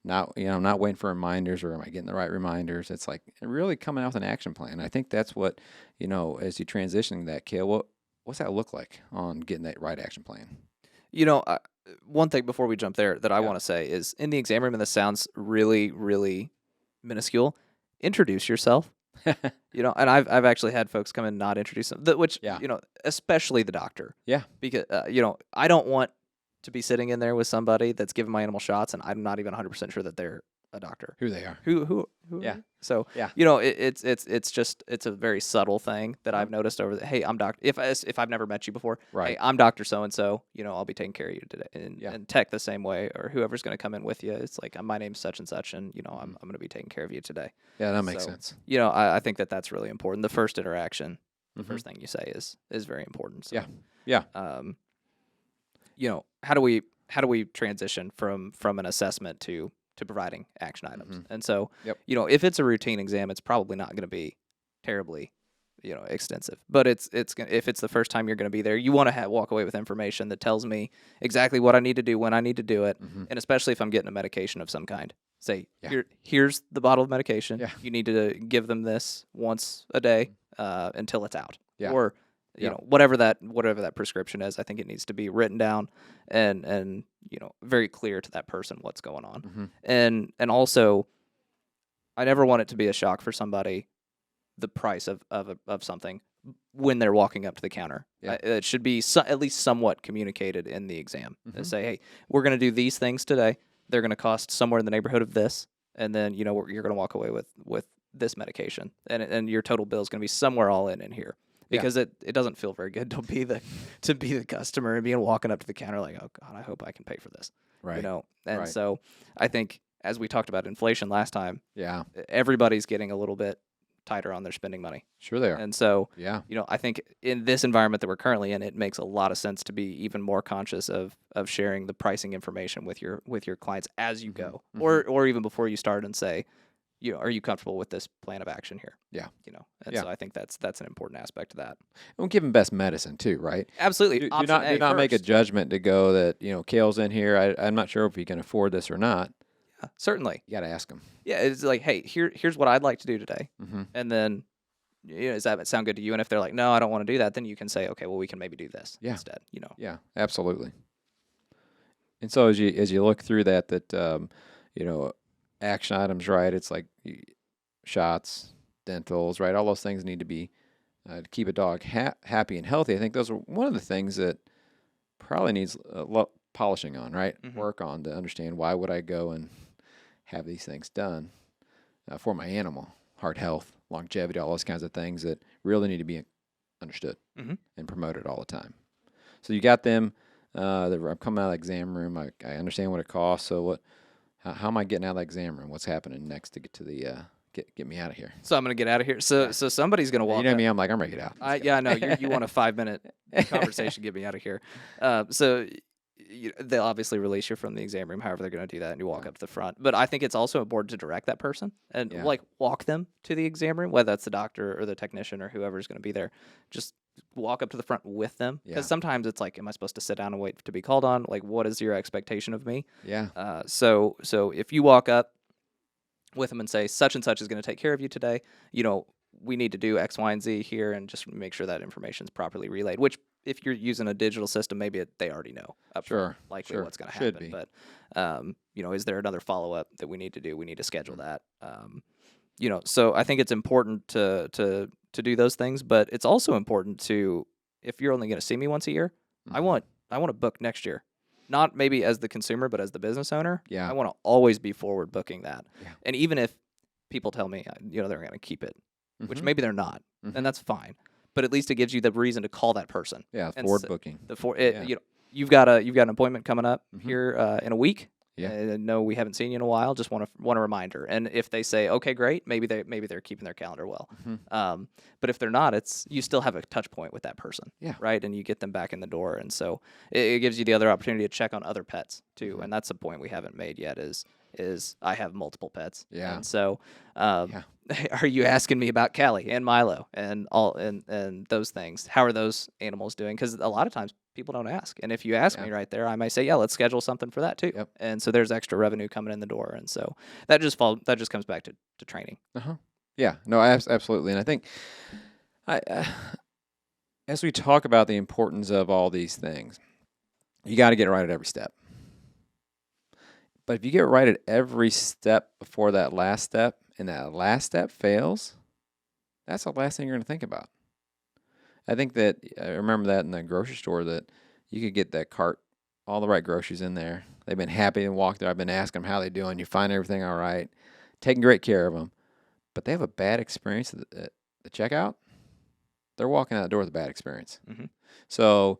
Not I'm not waiting for reminders, or am I getting the right reminders? It's like really coming out with an action plan. I think that's what as you transition that, Kale, what's that look like on getting that right action plan? One thing before we jump there that I want to say is, in the exam room, and this sounds really, really minuscule, introduce yourself. And I've actually had folks come and not introduce them, which especially the doctor. Yeah. Because I don't want to be sitting in there with somebody that's giving my animal shots, and I'm not even 100% sure that they're a doctor. Who they are. Who yeah. So it's a very subtle thing that I've noticed over the, hey, I'm doctor. If I've never met you before, right. Hey, I'm Dr. So and so. I'll be taking care of you today. And tech the same way, or whoever's going to come in with you. It's like, my name's such and such, and I'm going to be taking care of you today. Yeah, that makes sense. I think that's really important. The first interaction, the first thing you say is very important. So, yeah. How do we transition from an assessment to providing action items? And so, if it's a routine exam, it's probably not going to be terribly extensive. But if it's the first time you're going to be there, you want to walk away with information that tells me exactly what I need to do, when I need to do it, and especially if I'm getting a medication of some kind. Say, here's the bottle of medication. Yeah. You need to give them this once a day until it's out. Yeah. Or whatever that prescription is. I think it needs to be written down and very clear to that person what's going on. And also, I never want it to be a shock for somebody, the price of something when they're walking up to the counter. Yeah. It should be at least somewhat communicated in the exam. Say, hey, we're going to do these things today. They're going to cost somewhere in the neighborhood of this, and then you're going to walk away with this medication, and your total bill is going to be somewhere all in here. Because it doesn't feel very good to be the customer and being walking up to the counter like, oh God, I hope I can pay for this. Right. And so I think, as we talked about inflation last time, everybody's getting a little bit tighter on their spending money. Sure they are. And so, yeah, I think in this environment that we're currently in, it makes a lot of sense to be even more conscious of sharing the pricing information with your clients as you go, or even before you start, and say, are you comfortable with this plan of action here? Yeah. So I think that's an important aspect of that. And give them best medicine too, right? Absolutely. Do not make a judgment to go that, Kale's in here. I'm not sure if he can afford this or not. Yeah, certainly. You got to ask him. Yeah. It's like, hey, here's what I'd like to do today. And then, does that sound good to you? And if they're like, no, I don't want to do that, then you can say, okay, well, we can maybe do this instead, Yeah, absolutely. And so as you look through that, action items, right? It's like shots, dentals, right? All those things need to be to keep a dog happy and healthy. I think those are one of the things that probably needs polishing on, right? Work on to understand, why would I go and have these things done for my animal? Heart health, longevity, all those kinds of things that really need to be understood and promoted all the time. So you got them. I'm coming out of the exam room. I understand what it costs. So how am I getting out of the exam room? What's happening next to get to the get me out of here? So I'm going to get out of here. So somebody's going to walk. You know me. I'm like, I'm ready to get out. I know. You want a 5-minute conversation? Get me out of here. So they'll obviously release you from the exam room. However they're going to do that, and you walk up to the front. But I think it's also important to direct that person and walk them to the exam room, whether that's the doctor or the technician or whoever's going to be there. Just walk up to the front with them, because sometimes it's like, am I supposed to sit down and wait to be called on? Like, what is your expectation of me? Yeah. So if you walk up with them and say, such and such is going to take care of you today, we need to do X, Y, and Z here, and just make sure that information is properly relayed, which, if you're using a digital system, maybe they already know likely what's going to happen. Be. But is there another follow-up that we need to do? We need to schedule that. So I think it's important to do those things, but it's also important to, if you're only going to see me once a year, I want to book next year. Not maybe as the consumer, but as the business owner. Yeah. I want to always be forward booking that. Yeah. And even if people tell me, they're going to keep it, which maybe they're not, and that's fine. But at least it gives you the reason to call that person. Yeah, forward booking. You've got an appointment coming up here in a week. Yeah. No, we haven't seen you in a while. Just want a reminder. And if they say, okay, great, maybe they're keeping their calendar well. But if they're not, you still have a touch point with that person. Yeah. Right. And you get them back in the door. And so it gives you the other opportunity to check on other pets too. And that's a point we haven't made yet. Is I have multiple pets. Yeah. And so, are you asking me about Callie and Milo and all and those things? How are those animals doing? Because a lot of times people don't ask, and if you ask me right there, I might say, yeah, let's schedule something for that too. Yep. And so there's extra revenue coming in the door, and so that just comes back to training. Yeah. No, absolutely. And I think as we talk about the importance of all these things, you got to get it right at every step. But if you get it right at every step before that last step, and that last step fails, that's the last thing you're going to think about. I think that I remember that in the grocery store, that you could get that cart, all the right groceries in there. They've been happy and walked there. I've been asking them how they're doing. You find everything all right, taking great care of them. But they have a bad experience at the checkout. They're walking out the door with a bad experience. So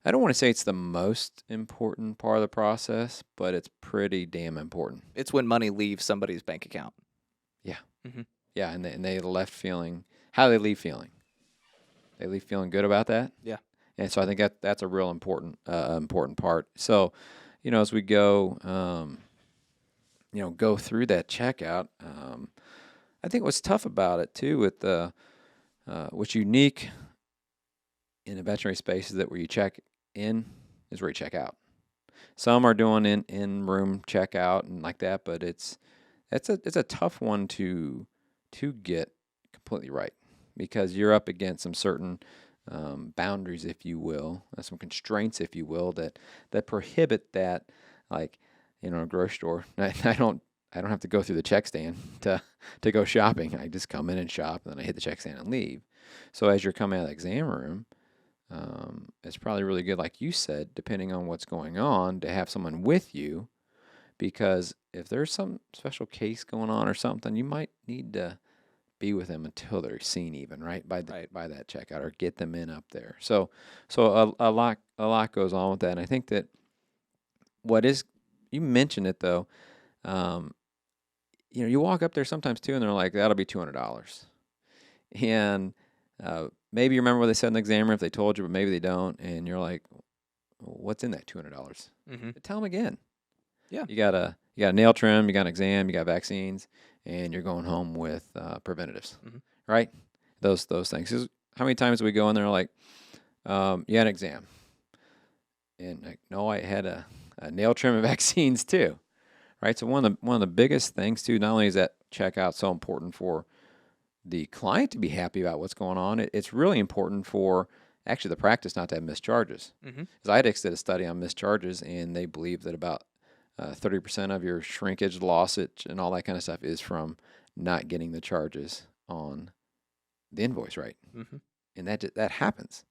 I don't want to say it's the most important part of the process, but it's pretty damn important. It's when money leaves somebody's bank account. Yeah. Yeah, and they left feeling, how do they leave feeling? They leave feeling good about that? Yeah. And so I think that's a real important part. So, as we go, go through that checkout, I think what's tough about it too with what's unique in the veterinary space is that where you check in is where you check out. Some are doing in room checkout and like that, but it's a tough one to get completely right, because you're up against some certain boundaries, if you will, some constraints, if you will, that prohibit that. Like, a grocery store, I don't have to go through the check stand to go shopping. I just come in and shop, and then I hit the check stand and leave. So as you're coming out of the exam room, it's probably really good, like you said, depending on what's going on, to have someone with you, because if there's some special case going on or something, you might need to be with them until they're seen, even right by that checkout, or get them in up there. So a lot goes on with that, and I think that you mentioned it though. You walk up there sometimes too, and they're like, "That'll be $200," and maybe you remember what they said in the exam room if they told you, but maybe they don't, and you're like, "What's in that $200?" Mm-hmm. Tell them again. Yeah, you got a nail trim, you got an exam, you got vaccines, and you're going home with preventatives, right? Those things. How many times do we go in there like, you had an exam, and like, no, I had a nail trim and vaccines too, right? So one of the biggest things too, not only is that checkout so important for the client to be happy about what's going on, it's really important for actually the practice not to have missed charges. Because IDEXX did a study on missed charges, and they believe that about 30% of your shrinkage, lossage, and all that kind of stuff is from not getting the charges on the invoice right. And that happens.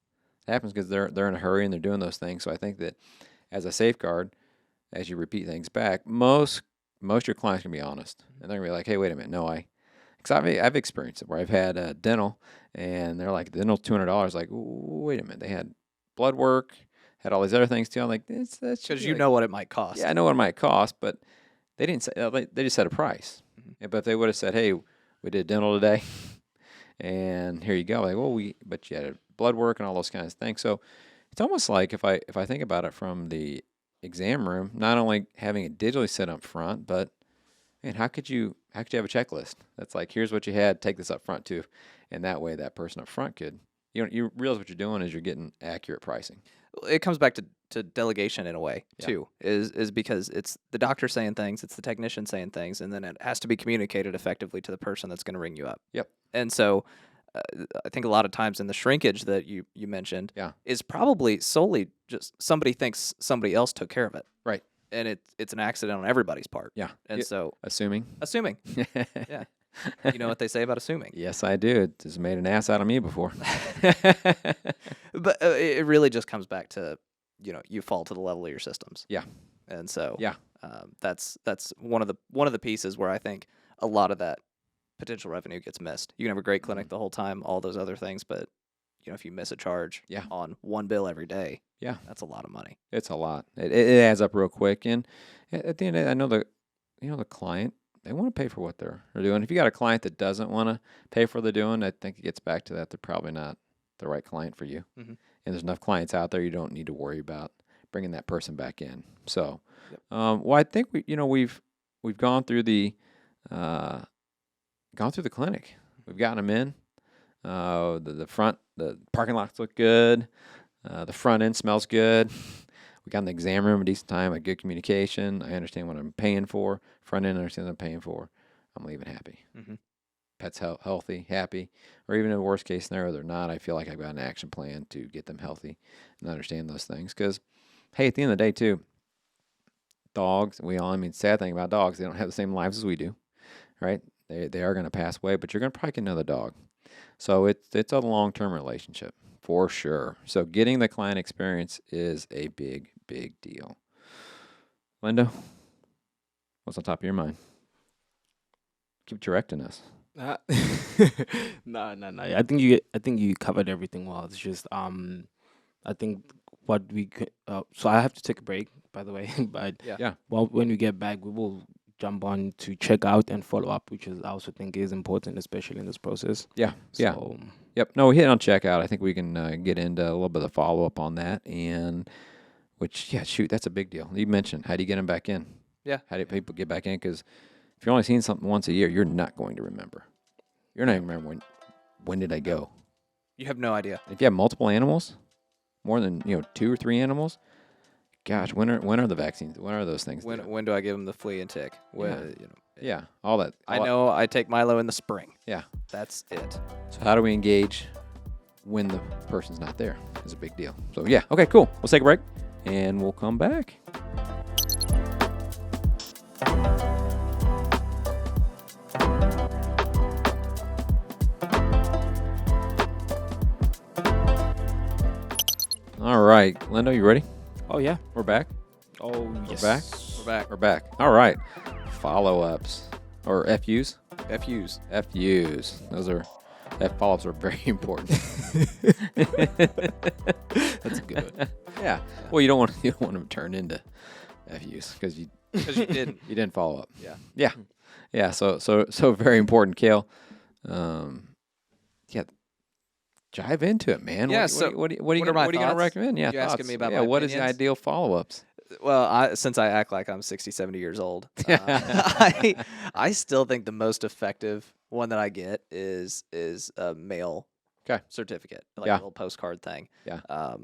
It happens because they're in a hurry and they're doing those things. So I think that as a safeguard, as you repeat things back, most of your clients can be honest, and they're gonna be like, "Hey, wait a minute, no, because I've experienced it where I've had dental, and they're like, dental $200. Like, wait a minute, they had blood work, had all these other things too. I'm like, that's because you know what it might cost. Yeah, I know what it might cost, but they didn't say. They just said a price. Yeah, but if they would have said, "Hey, we did dental today, and here you go," like, well, but you had blood work and all those kinds of things. So it's almost like if I think about it from the exam room, not only having it digitally set up front, but man, how could you have a checklist that's like, here's what you had, take this up front too, and that way that person up front could, you realize what you're doing is you're getting accurate pricing. It comes back to delegation in a way too, is because it's the doctor saying things, it's the technician saying things, and then it has to be communicated effectively to the person that's going to ring you up. Yep. And so I think a lot of times in the shrinkage that you mentioned is probably solely just somebody thinks somebody else took care of it. Right. And it's an accident on everybody's part. Yeah. And so Assuming. Yeah. You know what they say about assuming? Yes, I do. It has made an ass out of me before. But it really just comes back to, you fall to the level of your systems. Yeah. And so yeah, that's one of the pieces where I think a lot of that potential revenue gets missed. You can have a great clinic the whole time, all those other things, but if you miss a charge on one bill every day, that's a lot of money. It's a lot. It adds up real quick. And at the end of the day, I know the client, they want to pay for what they're doing. If you got a client that doesn't want to pay for what they're doing, I think it gets back to that. They're probably not the right client for you. And there's enough clients out there, you don't need to worry about bringing that person back in. So, well, I think we've gone through the clinic. We've gotten them in. The parking lots look good. The front end smells good. We got in the exam room a decent time, a good communication. I understand what I'm paying for. Front end, I understand what I'm paying for. I'm leaving happy. Pet's healthy, happy. Or even in the worst case scenario, they're not. I feel like I've got an action plan to get them healthy and understand those things. Because, hey, at the end of the day, too, dogs, sad thing about dogs, they don't have the same lives as we do, right? They are going to pass away, but you're going to probably get another dog. So it's a long-term relationship for sure. So getting the client experience is a big, big deal. Lindo, what's on top of your mind? Keep directing us. No. I think you covered everything well. It's just I think what we could. So I have to take a break, by the way. But well, when we get back, we will jump on to check out and follow up, which is I also think is important, especially in this process. Yep. No, we hit on checkout. I think we can get into a little bit of follow up on that, and that's a big deal. You mentioned, how do you get them back in? Yeah. How do people get back in? Because if you're only seeing something once a year, you're not going to remember. You're not even remember when did I go? You have no idea. If you have multiple animals, more than 2 or 3 animals, gosh, when are the vaccines? When are those things? When do I give them the flea and tick? Yeah, all that. I know I take Milo in the spring. Yeah. That's it. So how do we engage when the person's not there? Is a big deal. So yeah, okay, cool. We'll take a break and we'll come back. All right, Lindo, you ready? Oh yeah. We're back. Oh yes. Back? We're back. We're back. All right. Follow-ups or FUs? FUs. FUs. Those are follow-ups are very important. That's a good one. Yeah. Well, you don't want them to turn into FUs because you didn't. you didn't follow up. Yeah. Yeah. Yeah. So very important, Kale. Yeah. Dive into it, man. Yeah. What are you what are my going to thoughts? recommend? Yeah. You asking me about yeah. my What is the opinions? ideal follow-ups? Well, since I act like I'm 60, 70 years old, I still think the most effective one that I get is a mail 'Kay. certificate, like Yeah. a little postcard thing. Yeah.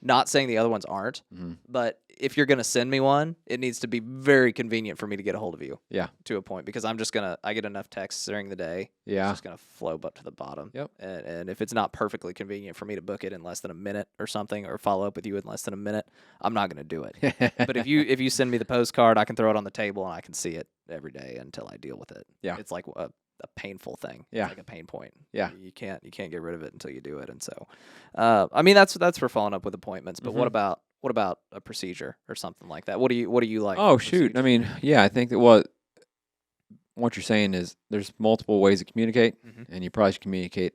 Not saying the other ones aren't, Mhm. but if you're going to send me one, it needs to be very convenient for me to get a hold of you. Yeah. To a point, because I get enough texts during the day. Yeah. It's just going to flow up to the bottom. Yep. And if it's not perfectly convenient for me to book it in less than a minute or something, or follow up with you in less than a minute, I'm not going to do it. But if you send me the postcard, I can throw it on the table and I can see it every day until I deal with it. Yeah. It's like a painful thing. Yeah. It's like a pain point. Yeah. You can't get rid of it until you do it. And so, I mean, that's for following up with appointments. But what about a procedure or something like that? What do you like? Oh for shoot! I procedure? mean, yeah, I think that what you're saying is there's multiple ways to communicate, Mhm. and you probably should communicate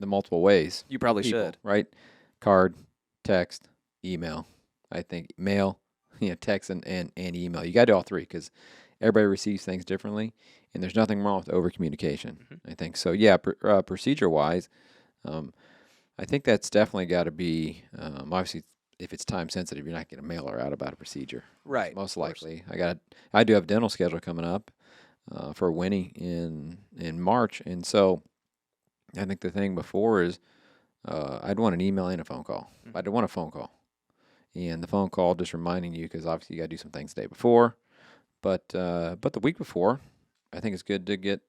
the multiple ways. You probably People, should. right? Card, text, email. I think mail, text and email. You got to do all three because everybody receives things differently, and there's nothing wrong with over communication. I think so. Yeah, procedure wise, I think that's definitely got to be obviously. If it's time sensitive, you're not going to mail her out about a procedure. Right. Most likely. I do have a dental schedule coming up for Winnie in March. And so I think the thing before is I'd want an email and a phone call. I'd want a phone call. And the phone call just reminding you, because obviously you got to do some things the day before. But the week before, I think it's good to get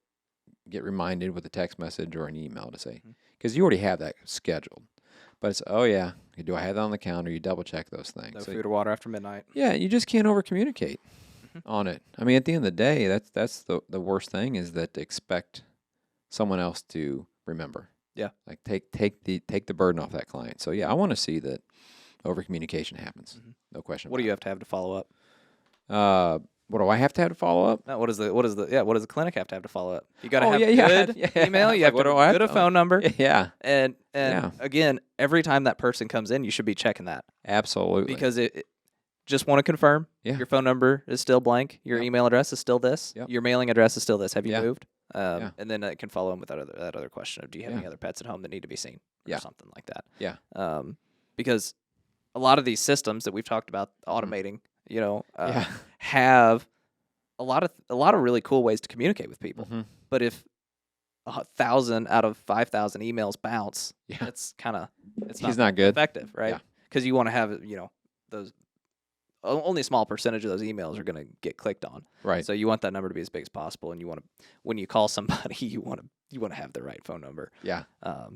reminded with a text message or an email to say, because you already have that scheduled. But it's, oh, yeah, do I have that on the calendar? You double-check those things. No food or water after midnight. Yeah, you just can't over-communicate on it. I mean, at the end of the day, that's the worst thing is that to expect someone else to remember. Yeah. Like, take the burden off that client. So, yeah, I want to see that over-communication happens. No question What do about you have to follow up? What do I have to follow up? No, what does the clinic have to follow up? You got to Oh, have yeah, good yeah. email. You Like, have what to do I have good a to- phone number. Yeah, And Yeah. again, every time that person comes in, you should be checking that absolutely. because it just want to confirm Yeah. your phone number is still blank, your Yep. email address is still this, Yep. your mailing address is still this. Have you Yeah. moved? Yeah. And then it can follow in with that other question of do you have Yeah. any other pets at home that need to be seen or Yeah. something like that. Yeah. Because a lot of these systems that we've talked about automating, Yeah. have a lot of really cool ways to communicate with people. Mhm. But if 1,000 out of 5,000 emails bounce, Yeah. it's not good. effective, right? Yeah. Because you want to have those only a small percentage of those emails are going to get clicked on. Right. So you want that number to be as big as possible, and you want to when you call somebody, you want to have the right phone number. Yeah.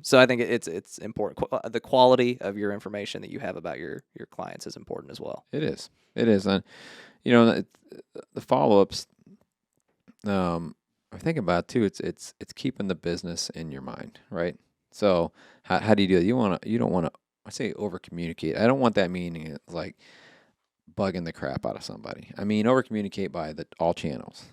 So I think it's important. The quality of your information that you have about your clients is important as well. It is. It is. And, the follow-ups, I think about too, it's keeping the business in your mind, right? So how do you do it? You don't want to, I say over communicate. I don't want that meaning it's like bugging the crap out of somebody. I mean, over communicate by all channels.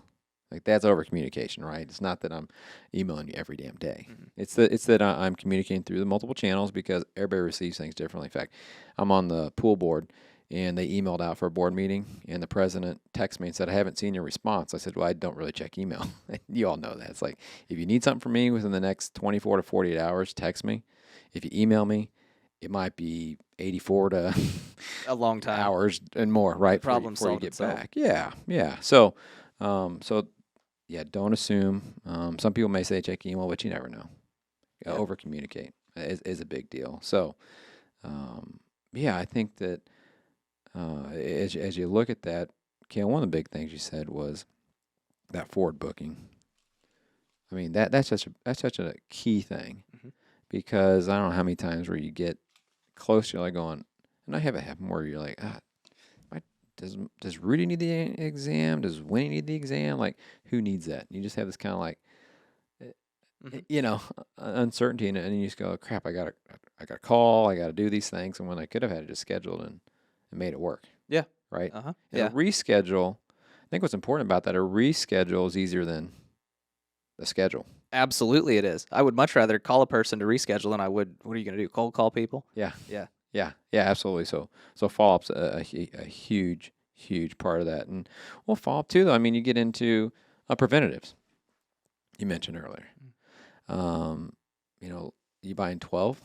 Like that's over communication, right? It's not that I'm emailing you every damn day. It's that I'm communicating through the multiple channels because everybody receives things differently. In fact, I'm on the pool board and they emailed out for a board meeting and the president texted me and said, I haven't seen your response. I said, well, I don't really check email. You all know that. It's like, if you need something from me within the next 24 to 48 hours, text me. If you email me, it might be 84 to A long time. hours and more, right? Problem before you solved get itself. back. Yeah, yeah. So, yeah, don't assume. Some people may say check email, but you never know. Yeah. Over communicate. is a big deal. So, yeah, I think that as you look at that, Kale, one of the big things you said was that forward booking. I mean, that's such a key thing, because I don't know how many times where you get close, you're like going, and I have it happen where you're like, does Rudy need the exam? Does Winnie need the exam? Like, who needs that? You just have this kind of like, uncertainty, and you just go, crap, I got to call, I got to do these things, and when I could have had it just scheduled and made it work. Yeah. Right. Uh-huh. And a reschedule. I think what's important about that, a reschedule is easier than the schedule. Absolutely, it is. I would much rather call a person to reschedule than I would. What are you going to do? Cold call people? Yeah. Yeah. Yeah. Yeah. Absolutely. So follow up's a huge part of that, and we'll follow up too. Though I mean, you get into preventatives. You mentioned earlier. You buying 12.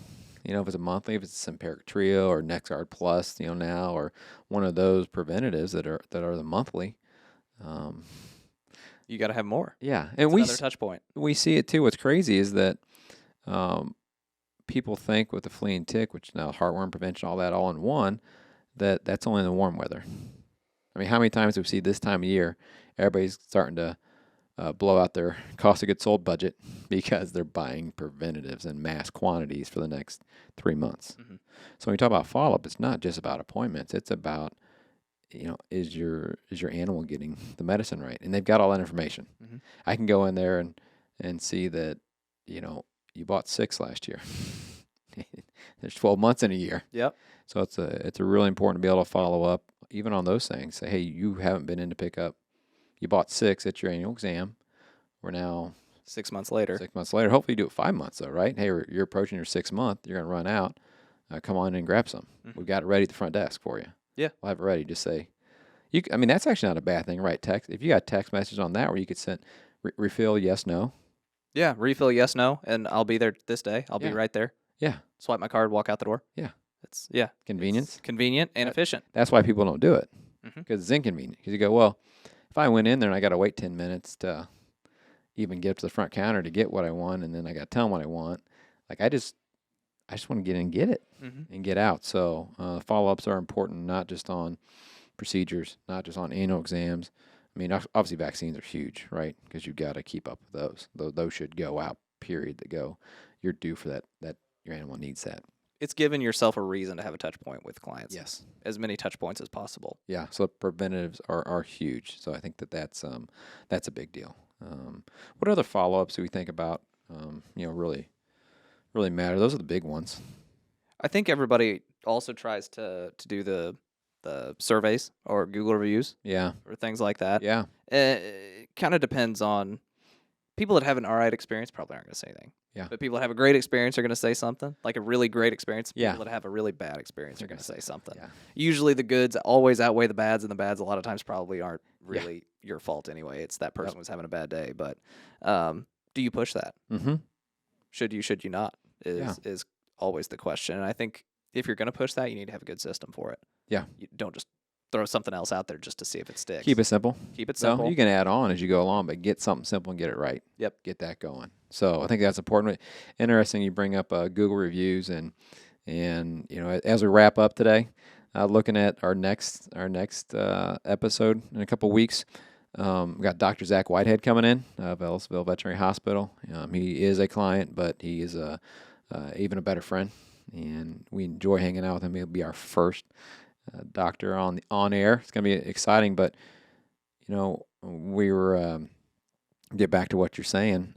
If it's a monthly, if it's a Simparic Trio or NexGard Plus, now, or one of those preventatives that are the monthly. You got to have more. Yeah, and another touch point. We see it too. What's crazy is that people think with the flea and tick, which now heartworm prevention, all that all in one, that's only in the warm weather. I mean, how many times do we see this time of year, everybody's starting to blow out their cost of goods sold budget because they're buying preventatives in mass quantities for the next 3 months. So when we talk about follow-up, it's not just about appointments. It's about, is your animal getting the medicine right? And they've got all that information. I can go in there and see that, you bought 6 last year. There's 12 months in a year. Yep. So it's a really important to be able to follow up even on those things. Say, hey, you haven't been in to pick up. You bought 6 at your annual exam. We're now 6 months later. 6 months later. Hopefully you do it 5 months though, right? Hey, you're approaching your 6th month. You're going to run out. Come on in and grab some. We've got it ready at the front desk for you. Yeah. We'll have it ready. Just say, that's actually not a bad thing, right? Text. If you got text message on that where you could send refill, yes, no. Yeah, refill, yes, no, and I'll be there this day. I'll be right there. Yeah. Swipe my card, walk out the door. Yeah. It's convenience. It's convenient and efficient. That's why people don't do it, because it's inconvenient. Because you go, well, if I went in there and I got to wait 10 minutes to even get up to the front counter to get what I want, and then I got to tell them what I want, like I just want to get in and get it and get out. So follow-ups are important, not just on procedures, not just on annual exams. I mean, obviously vaccines are huge, right? Because you've got to keep up with those. Those should go out, period, you're due for that your animal needs that. It's giving yourself a reason to have a touch point with clients. Yes. As many touch points as possible. Yeah, so preventatives are huge. So I think that's a big deal. What other follow-ups do we think about, really matter? Those are the big ones. I think everybody also tries to do the surveys or Google reviews. Yeah. Or things like that. Yeah. It kind of depends on people that have an all right experience probably aren't going to say anything. Yeah. But people that have a great experience are going to say something. Like a really great experience. Yeah. People that have a really bad experience are going to say something. Yeah. Usually the goods always outweigh the bads, and the bads a lot of times probably aren't really your fault anyway. It's that person was having a bad day. But do you push that? Mm-hmm. Should you not is always the question. And I think if you're going to push that, you need to have a good system for it. Yeah. You don't just throw something else out there just to see if it sticks. Keep it simple. Keep it simple. Well, you can add on as you go along, but get something simple and get it right. Yep. Get that going. So I think that's important. Interesting you bring up Google reviews, and as we wrap up today, looking at our next episode in a couple weeks, we got Dr. Zach Whitehead coming in of Ellisville Veterinary Hospital. He is a client, but he is even a better friend, and we enjoy hanging out with him. He'll be our first doctor on air. It's going to be exciting, but we were get back to what you're saying,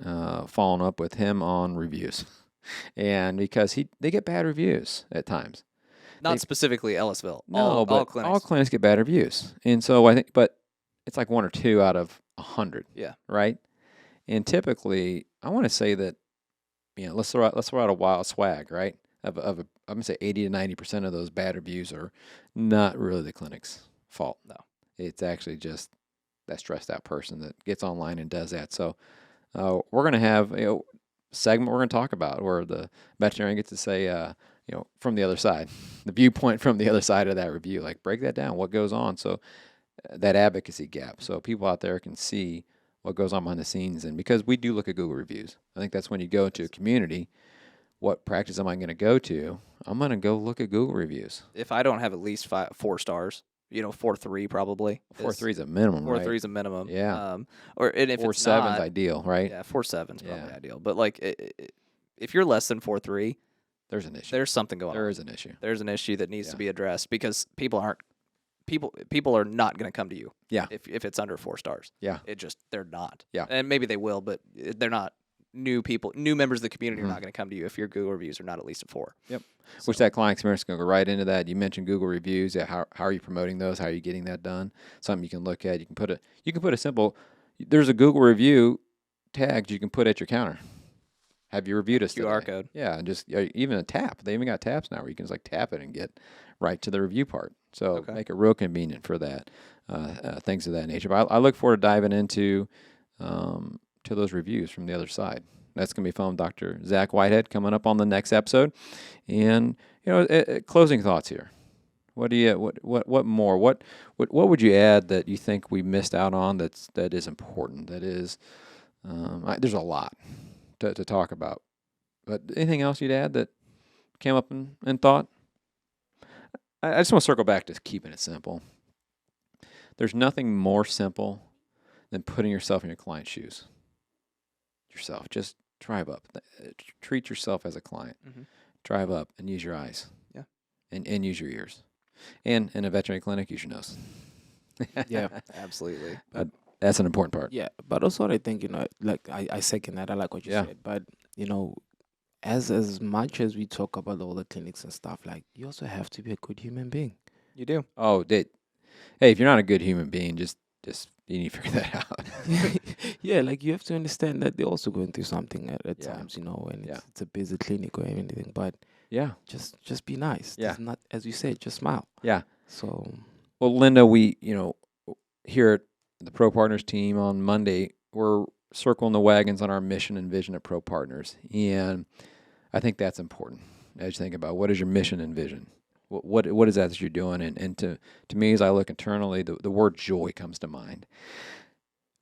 following up with him on reviews, and because they get bad reviews at times. Not specifically Ellisville. No, all clinics. All clinics get bad reviews, and so I think, but it's like 1 or 2 out of 100. Yeah. Right. And typically, I want to say that, let's throw out a wild swag, right? I'm gonna say 80 to 90% of those bad reviews are not really the clinic's fault. No, it's actually just that stressed out person that gets online and does that. So we're gonna have a segment we're gonna talk about where the veterinarian gets to say, from the other side, the viewpoint from the other side of that review, like break that down, what goes on. So that advocacy gap, so people out there can see what goes on behind the scenes. And because we do look at Google reviews, I think that's when you go into a community what practice am I going to go to? I'm going to go look at Google reviews. If I don't have at least 4 stars, 4.3 probably. 4.3 is a minimum, right? 4.3 is a minimum. Yeah. And if 4.7 it's not, is ideal, right? yeah, 4.7 is probably Yeah. ideal. But like, if you're less than 4.3, There's an issue. there's something going on. There is an issue. There's an issue that needs Yeah. to be addressed because people are not going to come to you. Yeah. If it's under 4 stars. Yeah. They're not. Yeah. And maybe they will, but they're not. New members of the community are not going to come to you if your Google reviews are not at least a 4. Yep. Which that client experience is going to go right into that. You mentioned Google reviews. Yeah, how are you promoting those? How are you getting that done? Something you can look at. You can put a simple. There's a Google review tag you can put at your counter. Have you reviewed us? QR today? code. Yeah, and just even a tap. They even got taps now where you can just like tap it and get right to the review part. So make it real convenient for that, things of that nature. But I look forward to diving into to those reviews from the other side. That's going to be fun with Dr. Zach Whitehead coming up on the next episode. And closing thoughts here. What more? What would you add that you think we missed out on that is important? That is, there's a lot to talk about. But anything else you'd add that came up in thought? I just want to circle back to keeping it simple. There's nothing more simple than putting yourself in your client's shoes. Just drive up. Treat yourself as a client. Mm-hmm. Drive up and use your eyes. Yeah. And use your ears. And in a veterinary clinic, use your nose. Yeah, absolutely. That's an important part. Yeah, but also I think, like I second that. I like what you said. But, as much as we talk about all the clinics and stuff, like, you also have to be a good human being. You do. Oh, hey, if you're not a good human being, just you need to figure that out. Yeah, like, you have to understand that they're also going through something at times, and it's a busy clinic or anything. But yeah, just be nice. Yeah. It's not, as you said, just smile. Yeah. So, well, Linda, we here at the Pro Partners team on Monday, we're circling the wagons on our mission and vision at Pro Partners, and I think that's important as you think about what is your mission and vision. What is that you're doing? And to me, as I look internally, the word joy comes to mind.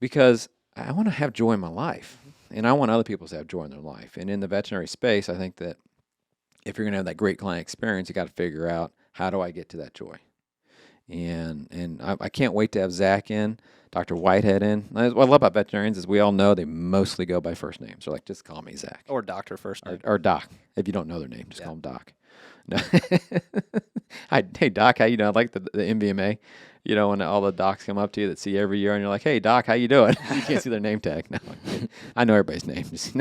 Because I want to have joy in my life. And I want other people to have joy in their life. And in the veterinary space, I think that if you're going to have that great client experience, you got to figure out, how do I get to that joy? And I can't wait to have Zach in, Dr. Whitehead in. What I love about veterinarians is we all know they mostly go by first names. They're like, just call me Zach. Or doctor first name. Or Doc. If you don't know their name, just call them Doc. No. Hey, Doc, how you doing? I like the MVMA, when all the docs come up to you that see you every year, and you're like, hey, Doc, how you doing? You can't see their name tag. No, I know everybody's names.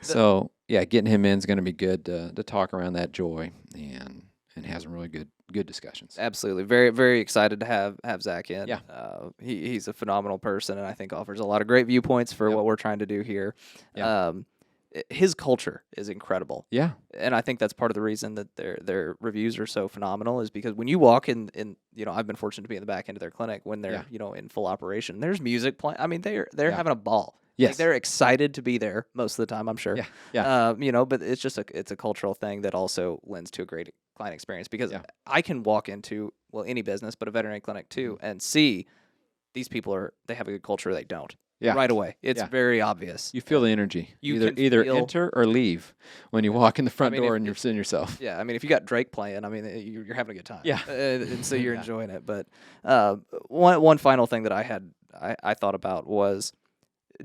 So, yeah, getting him in is going to be good to talk around that joy and have some really good discussions. Absolutely. Very, very excited to have Zach in. Yeah. He's a phenomenal person, and I think offers a lot of great viewpoints for what we're trying to do here. Yeah. His culture is incredible. Yeah. And I think that's part of the reason that their reviews are so phenomenal is because when you walk in, I've been fortunate to be in the back end of their clinic when they're, in full operation. There's music playing. I mean, they're having a ball. Yes. Like, they're excited to be there most of the time, I'm sure. Yeah. Yeah. But it's just it's a cultural thing that also lends to a great client experience because I can walk into, any business, but a veterinary clinic too, and see these people they have a good culture, they don't. Yeah. Right away. It's very obvious. You feel the energy. You either feel, enter or leave when you walk in the front door and you're sitting yourself. Yeah, I mean, if you got Drake playing, I mean, you're having a good time. Yeah. And so you're enjoying it. But one final thing that I thought about was,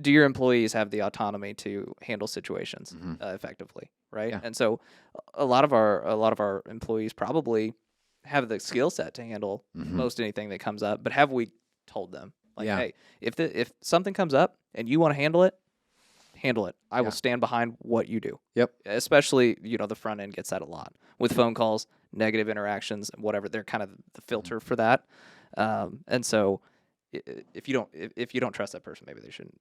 do your employees have the autonomy to handle situations effectively, right? Yeah. And so a lot of our employees probably have the skill set to handle most anything that comes up, but have we told them? Like, hey, if something comes up and you want to handle it, handle it. I will stand behind what you do. Yep. Especially, the front end gets that a lot with phone calls, negative interactions, whatever. They're kind of the filter for that. And so if you don't trust that person, maybe they shouldn't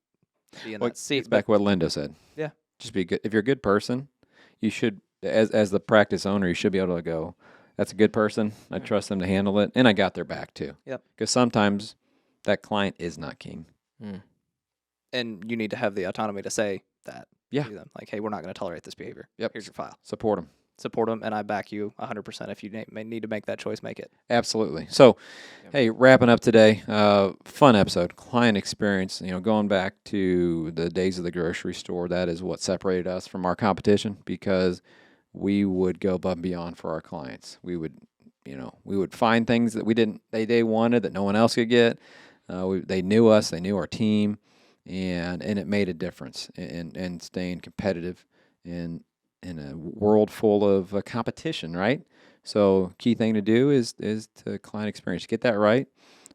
be in that seat. It's back to what Lindo said. Yeah. Just be good. If you're a good person, you should, as the practice owner, you should be able to go, that's a good person. I trust them to handle it. And I got their back too. Yep. Because sometimes that client is not king. And you need to have the autonomy to say that to them. Like, hey, we're not going to tolerate this behavior. Yep. Here's your file. Support them. support them, and I back you 100%. If you may need to make that choice, make it. Absolutely. So, hey, wrapping up today, fun episode, client experience. Going back to the days of the grocery store, that is what separated us from our competition, because we would go above and beyond for our clients. We would find things that they wanted that no one else could get. They knew us, they knew our team, and it made a difference in staying competitive in a world full of competition, right? So key thing to do is to client experience. Get that right.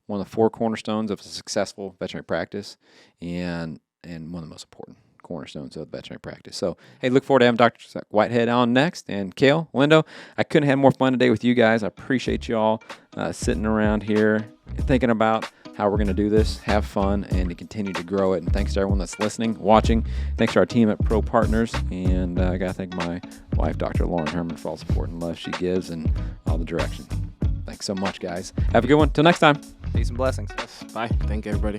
One of the 4 cornerstones of a successful veterinary practice, and one of the most important cornerstones of the veterinary practice. So, hey, look forward to having Dr. Whitehead on next. And Kale, Lindo, I couldn't have more fun today with you guys. I appreciate you all sitting around here thinking about how we're going to do this, have fun, and to continue to grow it. And thanks to everyone that's listening, watching. Thanks to our team at Pro Partners. And I got to thank my wife, Dr. Lauren Hermann, for all the support and love she gives and all the direction. Thanks so much, guys. Have a good one. Till next time. Peace and blessings. Bye. Thank you, everybody.